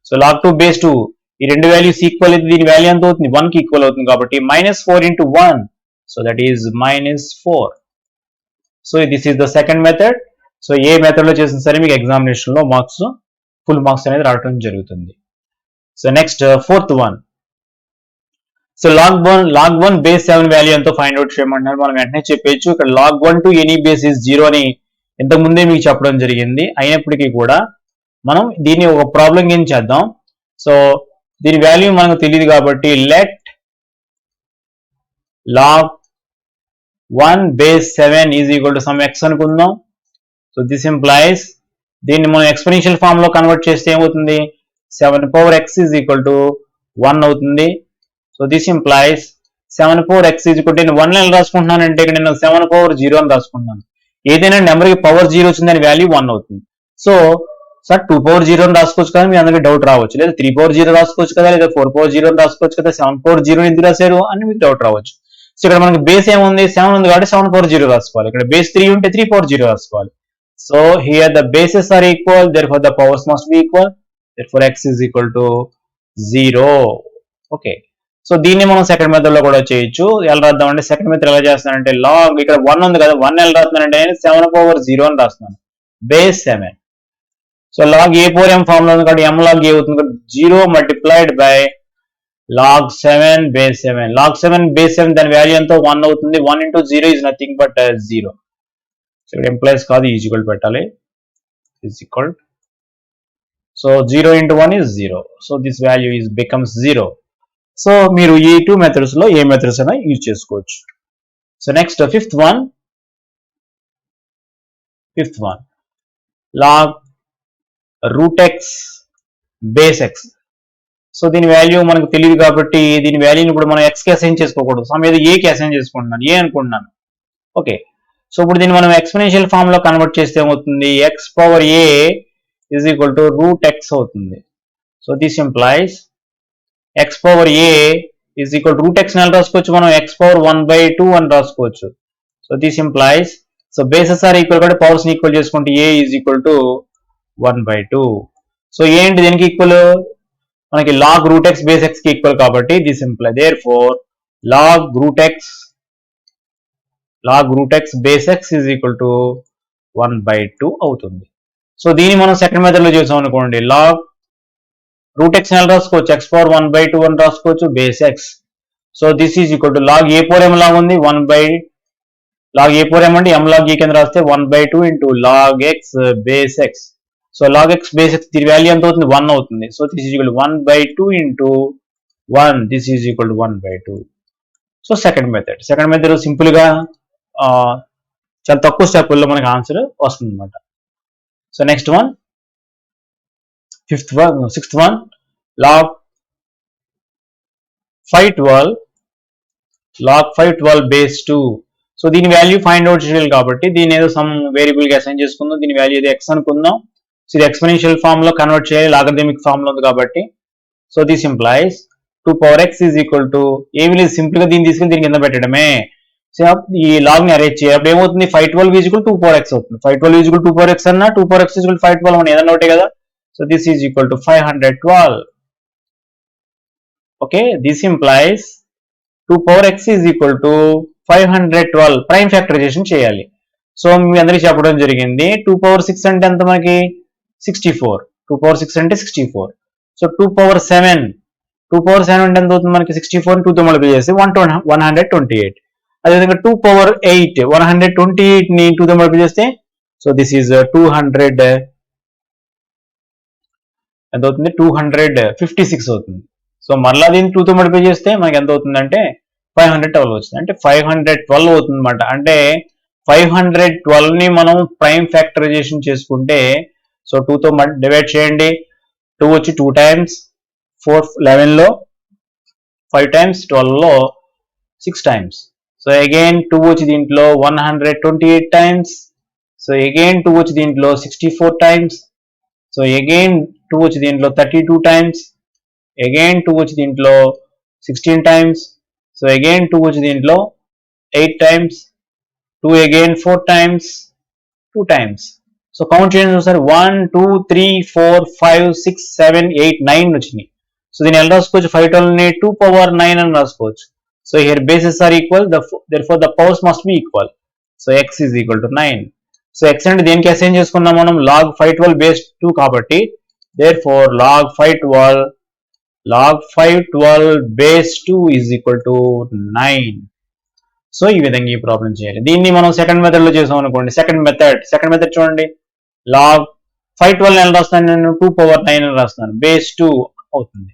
So log 2 base 2 ఈ రెండు వాల్యూస్ ఈక్వల్ అయితే దీని వాల్యూ ఎంత అవుతుంది? 1 కి ఈక్వల్ అవుతుంది కాబట్టి -4 into 1, so that is -4. So this is the second method. So A method లో చేసిన సరే మీకు ఎగ్జామినేషన్ లో మార్క్స్, ఫుల్ మార్క్స్ అనేది రావడం జరుగుతుంది. So next fourth one. So log 1 base 7 value ఎంతో ఫైండ్ అవుట్ చేయమంటున్నారు. మనం వెంటనే చెప్పేయచ్చు. ఇక్కడ log 1 to any base is 0 అని ఇంతకు ముందే మీకు చెప్పడం జరిగింది. అయినప్పటికీ కూడా మనం దీన్ని ఒక ప్రాబ్లం కింద చేద్దాం. సో దీని వాల్యూ మనకు తెలియదు కాబట్టి let log 1 base 7 is equal to some x అనుకుందాం. సో దిస్ ఇంప్లైస్, దీన్ని మనం ఎక్స్పోనెన్షియల్ ఫామ్ లో కన్వర్ట్ చేస్తే ఏమవుతుంది? 7⁴x ఈజ్ ఈక్వల్ టు 1 అవుతుంది. So this implies 7⁴x is equal to, నేను 1 ఎలా రాసుకుంటున్నానంటే ఇక్కడ నేను 7⁴0 అని రాసుకుంటున్నాను. ఏదైనా నెంబర్కి పవర్ 0 వచ్చిందని వాల్యూ 1 అవుతుంది. సో సార్ 2⁴0 అని రాసుకోవచ్చు కదా, మీ అందరికి డౌట్ రావచ్చు. లేదా 3⁴0 రాసుకోవచ్చు కదా, లేదా 4⁴0 అని రాసుకోవచ్చు కదా, 7⁴0 ఎందుకు రాశారు అని మీకు డౌట్ రావచ్చు. సో ఇక్కడ మనకి బేస్ ఏముంది? 7 ఉంది కాబట్టి 7⁴0 రాసుకోవాలి. ఇక్కడ బేస్ 3 ఉంటే 3⁴0 రాసుకోవాలి. So here the bases are equal, therefore the powers must be equal, therefore x is equal to 0. Okay, so దీన్ని మనం సెకండ్ మెథడ్ లో కూడా చేయొచ్చు. ఎలా రాద్దామంటే, సెకండ్ మెథడ్ ఎలా చేస్తానంటే లాగ్, ఇక్కడ 1 ఉంది కదా, 1 ఎలా రాస్తున్నానంటే 7/0 అని రాస్తున్నాను, base 7. So log a power m formula ఉంది కాబట్టి m log a అవుతుంది, 0 multiplied by log 7 base 7. log 7 base 7 దాని వాల్యూ ఎంతో 1 అవుతుంది. 1 into 0 is nothing but 0. So ఇక్కడ ఎంప్లాయిస్ కాదు, ఈజ్ ఈక్వల్ పెట్టాలి, is equal. So 0 into 1 is 0. So this value is becomes 0. So మీరు ఈ 2 మెథడ్స్ లో ఏ మెథడ్స్ అయినా యూజ్ చేసుకోవచ్చు. So next fifth one log √x base x. So దీని value మనకు తెలియదు కాబట్టి దీని వాల్యూని ఇప్పుడు మనం x కి అసైన్ చేసుకోకూడదు. సమ్ ఏదో a కి అసైన్ చేసుకుంటున్నాను, a అనుకుంటున్నాను. ఓకే, సో ఇప్పుడు దీన్ని మనం ఎక్స్పోనెన్షియల్ ఫామ్ లో కన్వర్ట్ చేస్తే ఏమవుతుంది? x power a is equal to √x అవుతుంది. So this implies x power a is equal to √x అని రాసుకోవచ్చు మనం, x పవర్ 1/2 అని రాసుకోవచ్చు. So this implies, so bases are equal కాబట్టి పవర్స్ ని ఈక్వల్ చేసుకుంటే a is equal to 1/2. So ఏంటి దీనికి ఈక్వల్? మనకి log √x బేస్ x కి ఈక్వల్ కాబట్టి this imply, therefore log √x base x is equal to 1/2 అవుతుంది. సో దీన్ని మనం సెకండ్ మెథడ్ లో చేసాం అనుకోండి, log √x ఎలా రాసుకోవచ్చు? x పవర్ 1/2 అని రాసుకోవచ్చు, base x. So this is equal to log a power m లాగా ఉంది, log a పవర్ m అంటే m log a కింద రాస్తే 1/2 into log x base x. So log x base x దీని వాల్యూ ఎంత అవుతుంది? 1 అవుతుంది. So this is equal 1/2 into 1, this is equal to 1/2. So second method simple గా చాలా తక్కువ స్టెప్పుల్లో మనకి ఆన్సర్ వస్తుంది అనమాట. So next one, sixth one log 512 base 2. So దీని వాల్యూ ఫైండ్ అవుట్ చేయాలి కాబట్టి దీని ఏదో సమ్ వేరియబుల్ గా అసైన్ చేసుకుందాం. దీని వాల్యూ ఏదో x అనుకుందాం. సో ఇది ఎక్స్పోనెన్షియల్ ఫామ్ లో కన్వర్ట్ చేయాలి, లాగరిథమిక్ ఫామ్ లో ఉంది కాబట్టి. So this implies 2⁻x is equal to, ఏమి లేదు, సింపుల్ గా దీన్ని తీసుకుని దీని కింద పెట్టడమే. సో ఈ లాగ్ ని అరేంజ్ చేయాలి. అప్పుడు ఏమవుతుంది? 512 ఈజ్ ఈక్వల్ 2⁻x అవుతుంది. 512 ఈజ్ ఈక్వల్ 2⁻x అన్నా 2⁻x ఈజ్ ఈక్వల్ 512 అని ఏదన్నా ఒకటే కదా. So this is equal to 512. Okay, this implies 2⁻x is equal to 512. Prime factorisation చేయాలి. సో మీ అందరికీ చెప్పడం జరిగింది 2⁻6 అంటే ఎంత మనకి 64. 2⁻6 అంటే 64. సో 2 పవర్ 7 అంటే ఎంత అవుతుంది మనకి 64 2తో మల్టిప్లై చేస్తే 128. అదేవిధంగా 2 పవర్ 8 128 ని 2తో మల్టిప్లై చేస్తే సో దిస్ ఈజ్ 200 ఎంత అవుతుంది 256 అవుతుంది. సో మరలా దీన్ని 2తో మల్టిప్లై చేస్తే మనకి ఎంత అవుతుందంటే 512 వచ్చింది. అంటే 512 అవుతుంది అనమాట. అంటే 512 ని మనం ప్రైమ్ ఫ్యాక్టరైజేషన్ చేసుకుంటే సో 2తో డివైడ్ చేయండి. 2 వచ్చి 2 టైమ్స్, 4 11 లో, 5 టైమ్స్ 12 లో, 6 టైమ్స్. సో అగైన్ 2 వచ్చి దీంట్లో 128 టైమ్స్. సో అగైన్ 2 వచ్చి దీంట్లో 64 టైమ్స్. సో అగైన్ 2 వచ్చి దీంట్లో 32 టైమ్స్. అగైన్ 2 వచ్చి దీంట్లో 16 టైమ్స్. సో అగైన్ 2 వచ్చి దీంట్లో 8 times. 2 again 4 times, 2 times. So count చేయండి ఒకసారి. 1 2 3 4 5 6 7 8 9 వచ్చినాయి. సో దీన్ని ఎలా రాసుకోవచ్చు? 512 ని 2 పవర్ 9 అని రాసుకోవచ్చు. So here bases are equal, therefore the powers must be equal. So x is equal to 9. So x అంటే దేనికి అసైన్ చేసుకున్నాం మనం? log 512 base 2 కాబట్టి therefore log 512 base 2 is equal to 9. So ఈ విధంగా ఈ ప్రాబ్లం చేయాలి. దీన్ని మనం సెకండ్ మెథడ్ లో చేసాం అనుకోండి. సెకండ్ మెథడ్ చూడండి. log 512 ఎలా రాస్తాను నేను? 2 పవర్ 9 అని రాస్తాను. బేస్ 2 అవుతుంది.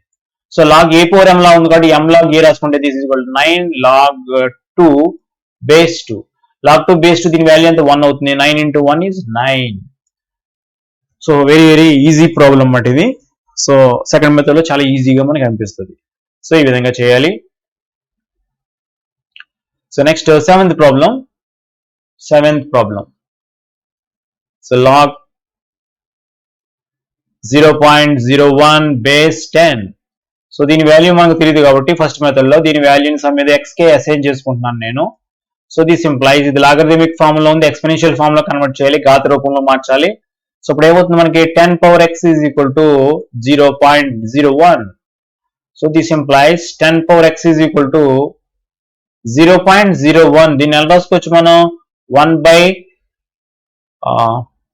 So log a power m లా ఉంది కాబట్టి m log a రాసుకుంటే this is equal to 9 log 2 base 2. log 2 base 2 దీని వాల్యూ ఎంత? 1 అవుతుంది. 9 into 1 is 9. So very easy problem అన్నమాట ఇది. సో సెకండ్ మెథడ్ లో చాలా ఈజీగా మనకి అనిపిస్తుంది. సో ఈ విధంగా చేయాలి. So next seventh problem. So log 0.01 base 10. So దీని వాల్యూ మనకు తెలియదు కాబట్టి ఫస్ట్ మెథడ్ లో దీని వాల్యూని సమ్ మీద x కే అసైన్ చేసుకుంటున్నాను నేను. సో దిస్ ఇంప్లైజ్ ఇది లాగరిథమిక్ ఫామ్ లో ఉంది, ఎక్స్పోనెన్షియల్ ఫామ్ లో కన్వర్ట్ చేయాలి, ఘాత రూపంలో మార్చాలి. సో ఇప్పుడు ఏమవుతుంది మనకి 10 power x is equal to 0.01. So this implies 10 power x is equal to 0.01. దీన్ని ఎలా రాసుకోవచ్చు మనం? 1 by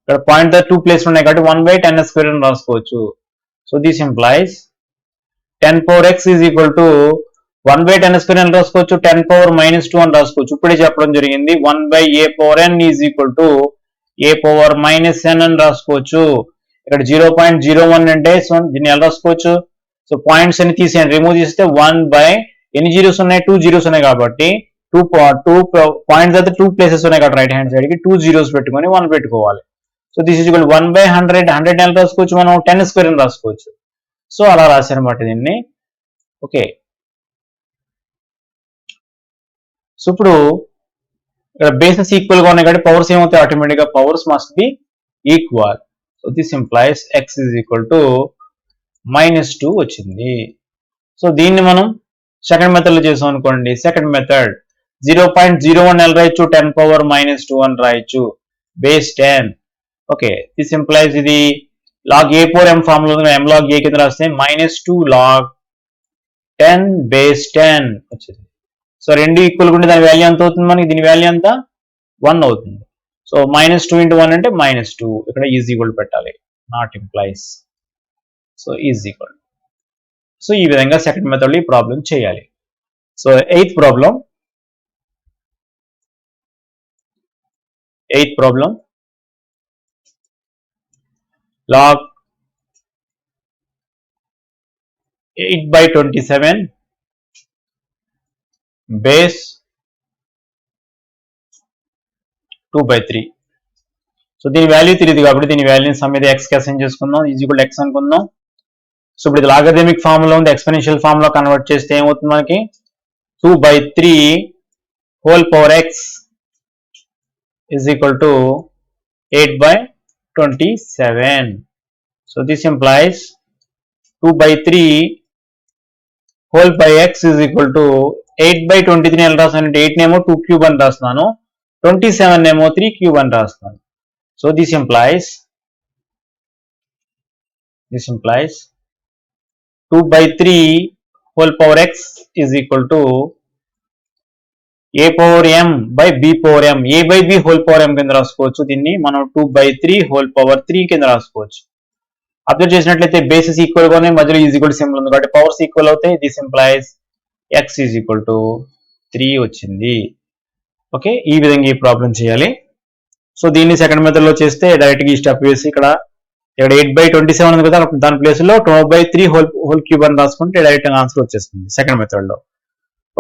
ఇక్కడ పాయింట్ 2 ప్లేస్ ఉన్నాయి కాబట్టి 1/10 square అని రాసుకోవచ్చు. So this implies 10 power x is equal to 1/10 square అని రాసుకోవచ్చు, 10 పవర్ -2 అని రాసుకోవచ్చు. ఇప్పుడే చెప్పడం జరిగింది 1/a power n is equal to a power -n అని రాసుకోవచ్చు. ఇక్కడ 0.01 అంటే సో దీన్ని ఎలా రాసుకోవచ్చు? సో పాయింట్స్ అని తీసేయండి, రిమూవ్ చేస్తే 1 by ఎన్ని జీరోస్ ఉన్నాయి? 2 జీరోస్ ఉన్నాయి కాబట్టి 2 పాయింట్స్ అయితే 2 ప్లేసెస్ ఉన్నాయి కాబట్టి రైట్ హ్యాండ్ సైడ్ కి 2 జీరోస్ పెట్టుకొని 1 పెట్టుకోవాలి. So this is equal 1/100. 100 ఎలా రాసుకోవచ్చు మనం? 10 స్క్వేర్ అని రాసుకోవచ్చు. సో అలా రాశారన్నమాట దీన్ని. ఓకే. సో ఇప్పుడు ఇక్కడ బేసెస్ ఈక్వల్ గా ఉన్నాయి కాబట్టి పవర్స్ ఏమవుతాయి? ఆటోమేటిక్ గా powers must be equal. So this implies x is equal to -2 వచ్చింది. సో దీన్ని మనం సెకండ్ మెథడ్ లో చేసాం అనుకోండి. సెకండ్ మెథడ్ 0.01 ఎలా రాయొచ్చు? 10 పవర్ -2 అని రాయొచ్చు. బేస్ 10. ఓకే. దిస్ ఇంప్లైస్ ఇది log a power m form లో m log a కింద రాస్తే -2 log 10 బేస్ 10 వచ్చింది. సో రెండు ఈక్వల్ గా ఉంటే దాని వాల్యూ ఎంత అవుతుంది మనకి? దీని వాల్యూ ఎంత? 1 అవుతుంది. సో -2 into 1 అంటే -2. ఇక్కడ ఈజ్ ఈక్వల్ పెట్టాలి, not implies. So is equal. So ఈ విధంగా సెకండ్ మెథడ్ లో ఈ ప్రాబ్లం చేయాలి. So eighth problem log 8/27 base 2/3. So దీని వాల్యూ తెలియదు కాబట్టి దీని వాల్యూని సమ్ మీద x కి అసైన్ చేసుకుందాం. ఈజ్ ఈక్వల్ x అనుకుందాం. సో ఇప్పుడు ఇది లాగరిథమిక్ ఫామ్ లో ఉంది, ఎక్స్పోనెన్షియల్ ఫామ్ లో కన్వర్ట్ చేస్తే ఏమవుతుంది మనకి? 2/3 whole power x is equal to 8/27. So this implies 2/3 whole by x is equal to 8/23 ఎలా రాస్తానంటే 8 నేమో 2 క్యూబ్ అని రాస్తున్నాను, 27 నేమో 3 క్యూబ్ అని రాస్తున్నాను. So this implies 2/3 whole power x is equal to a power m by b power m. a by b whole power m కింద రాసుకోవచ్చు. దీన్ని మనం 2/3 హోల్ పవర్ 3 కింద రాసుకోవచ్చు. అబ్జర్వ్ చేసినట్లయితే బేసెస్ ఈక్వల్ గా ఉన్నాయి, మధ్యలో ఈజ్ ఈక్వల్ సింబల్ ఉంది కాబట్టి పవర్స్ ఈక్వల్ అవుతాయి. This implies x is equal to 3 వచ్చింది. ఓకే, ఈ విధంగా ఈ ప్రాబ్లం చేయాలి. సో దీన్ని సెకండ్ మెథడ్ లో చేస్తే డైరెక్ట్ గా ఈ స్టెప్ వేసి ఇక్కడ 8/27 ఉంది కదా, దాని ప్లేస్ లో 12/3 హోల్ క్యూబ్ అని రాసుకుంటే డైరెక్ట్ గా ఆన్సర్ వచ్చేస్తుంది సెకండ్ మెథడ్ లో.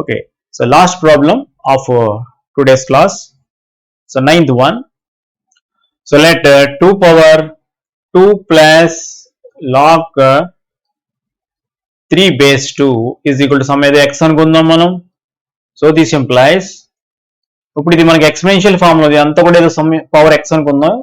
Okay, so last problem of today's class. So 9th one. So let 2 power 2 plus log 3 base 2 is equal to some ఏదో x అనుకుందాం మనం. సో దిస్ ఇంప్లైస్, ఇప్పుడు ఇది మనకి ఎక్స్పెన్షియల్ ఫామ్ లో అంతా కూడా ఏదో సమ్ పవర్ x అనుకుందాం,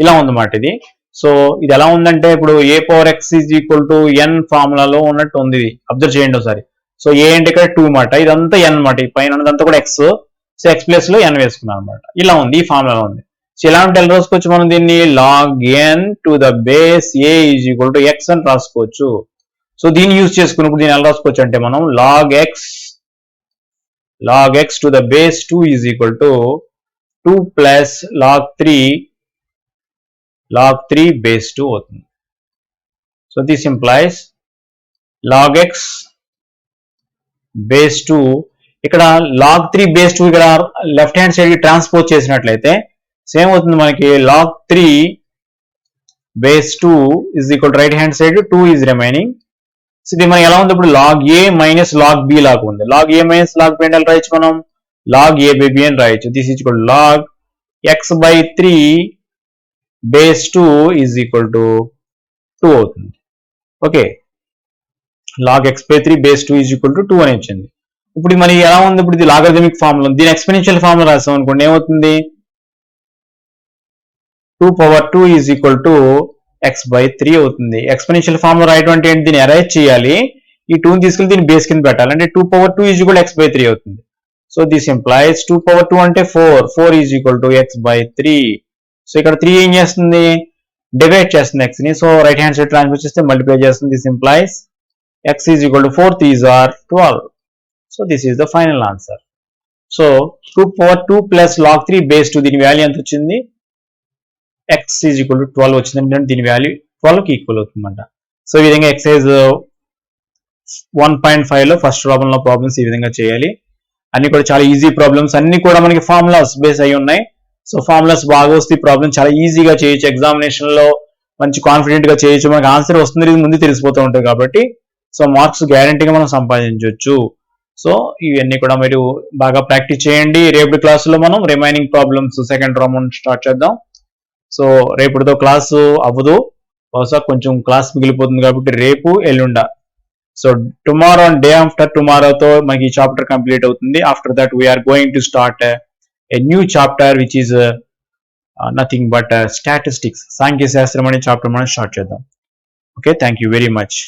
ఇలా ఉందన్నమాట ఇది. సో ఇది ఎలా ఉందంటే ఇప్పుడు a power x is equal to n ఫార్ములాలో ఉన్నట్టు ఉంది. ఇది అబ్జర్వ్ చేయండి ఒకసారి. సో a అంటే ఇక్కడ 2 మాట, ఇదంతా n మాట, ఈ పైన ఉన్నదంతా కూడా x. సో x ప్లేస్ లో n వేసుకున్నాం అనమాట. ఇలా ఉంది, ఈ ఫార్ములాలో ఉంది. సో ఎలా అంటే ఎలా రాసుకోవచ్చు మనం దీన్ని, log n to the base a is equal to x అని రాసుకోవచ్చు. సో దీన్ని యూజ్ చేసుకున్నప్పుడు దీన్ని ఎలా రాసుకోవచ్చు అంటే మనం log x to the base 2 is equal to 2 plus log 3 base 2 అవుతుంది. So this implies log x base 2, ఇక్కడ log 3 base 2 ఇక్కడ లెఫ్ట్ హ్యాండ్ సైడ్ కి ట్రాన్స్పోజ్ చేసినట్లయితే సేమ్ అవుతుంది మనకి. log 3 base 2 is equal to right hand side 2 is remaining. So ఇది మనకి ఎలా ఉంది ఇప్పుడు log a minus log b లాగా ఉంది. log a minus log b అంటే రాయొచ్చు మనం log a by b అని రాయొచ్చు. This is equal log x by 3 base 2 is equal to 2 అవుతుంది. Okay, log x by 3 base 2 is equal to 2 అని వచ్చింది. ఇప్పుడు మరి ఎలా ఉంది, ఇప్పుడు ఇది లాగరిథమిక్ ఫామ్ లో, దీని ఎక్స్పెన్షియల్ ఫామ్ లో రాసాం అనుకోండి ఏమవుతుంది, 2 power 2 is equal to x by 3 అవుతుంది. ఎక్స్పెన్షియల్ ఫామ్ లో రాయటం అంటే ఏంటి, దీన్ని అరేంజ్ చేయాలి, ఈ 2 తీసుకెళ్ళి దీన్ని బేస్ కింద పెట్టాలి, అంటే 2 power 2 is equal to x by 3 అవుతుంది. సో దిస్ ఇంప్లైస్ 2 power 2 అంటే 4 is equal to x by 3. So ఇక్కడ 3 ఏం చేస్తుంది, డివైడ్ చేస్తుంది x ని. So right hand side transfer చేస్తే మల్టిప్లై చేస్తుంది. This implies x is equal to 4 3s are 12. So this is the final answer. So 2 power 2 plus log 3 base 2 దీని value ఎంత వచ్చింది, x is equal to 12 వచ్చింది, అంటే దీని value 12 కి equal అవుతుందన్నమాట. సో ఈ విధంగా ఎక్సైజ్ 1.5 లో ఫస్ట్ ప్రాబ్లం లో ప్రాబ్లమ్స్ ఈ విధంగా చేయాలి. అన్ని కూడా చాలా ఈజీ ప్రాబ్లమ్స్, అన్ని కూడా మనకి ఫార్ములాస్ బేస్ అయి ఉన్నాయి. సో ఫార్ములాస్ బాగా వస్తే ఈ ప్రాబ్లం చాలా ఈజీగా చేయొచ్చు, ఎగ్జామినేషన్ లో మంచి కాన్ఫిడెంట్ గా చేయొచ్చు, మనకి ఆన్సర్ వస్తుంది ముందు తెలిసిపోతూ ఉంటుంది కాబట్టి. సో మార్క్స్ గ్యారంటీగా మనం సంపాదించవచ్చు. సో ఇవన్నీ కూడా మీరు బాగా ప్రాక్టీస్ చేయండి. రేపటి క్లాసులో మనం remaining problems second round start చేద్దాం. సో రేపటితో క్లాసు అవ్వదు, బహుశా కొంచెం క్లాస్ మిగిలిపోతుంది కాబట్టి రేపు ఎల్లుండ. So tomorrow and day after టుమారోతో మనకి ఈ చాప్టర్ కంప్లీట్ అవుతుంది. After that we're going to start a new chapter which is nothing but statistics, సాంఖ్య శాస్త్రం అనే చాప్టర్ మనం స్టార్ట్ చేద్దాం. Okay, thank you very much.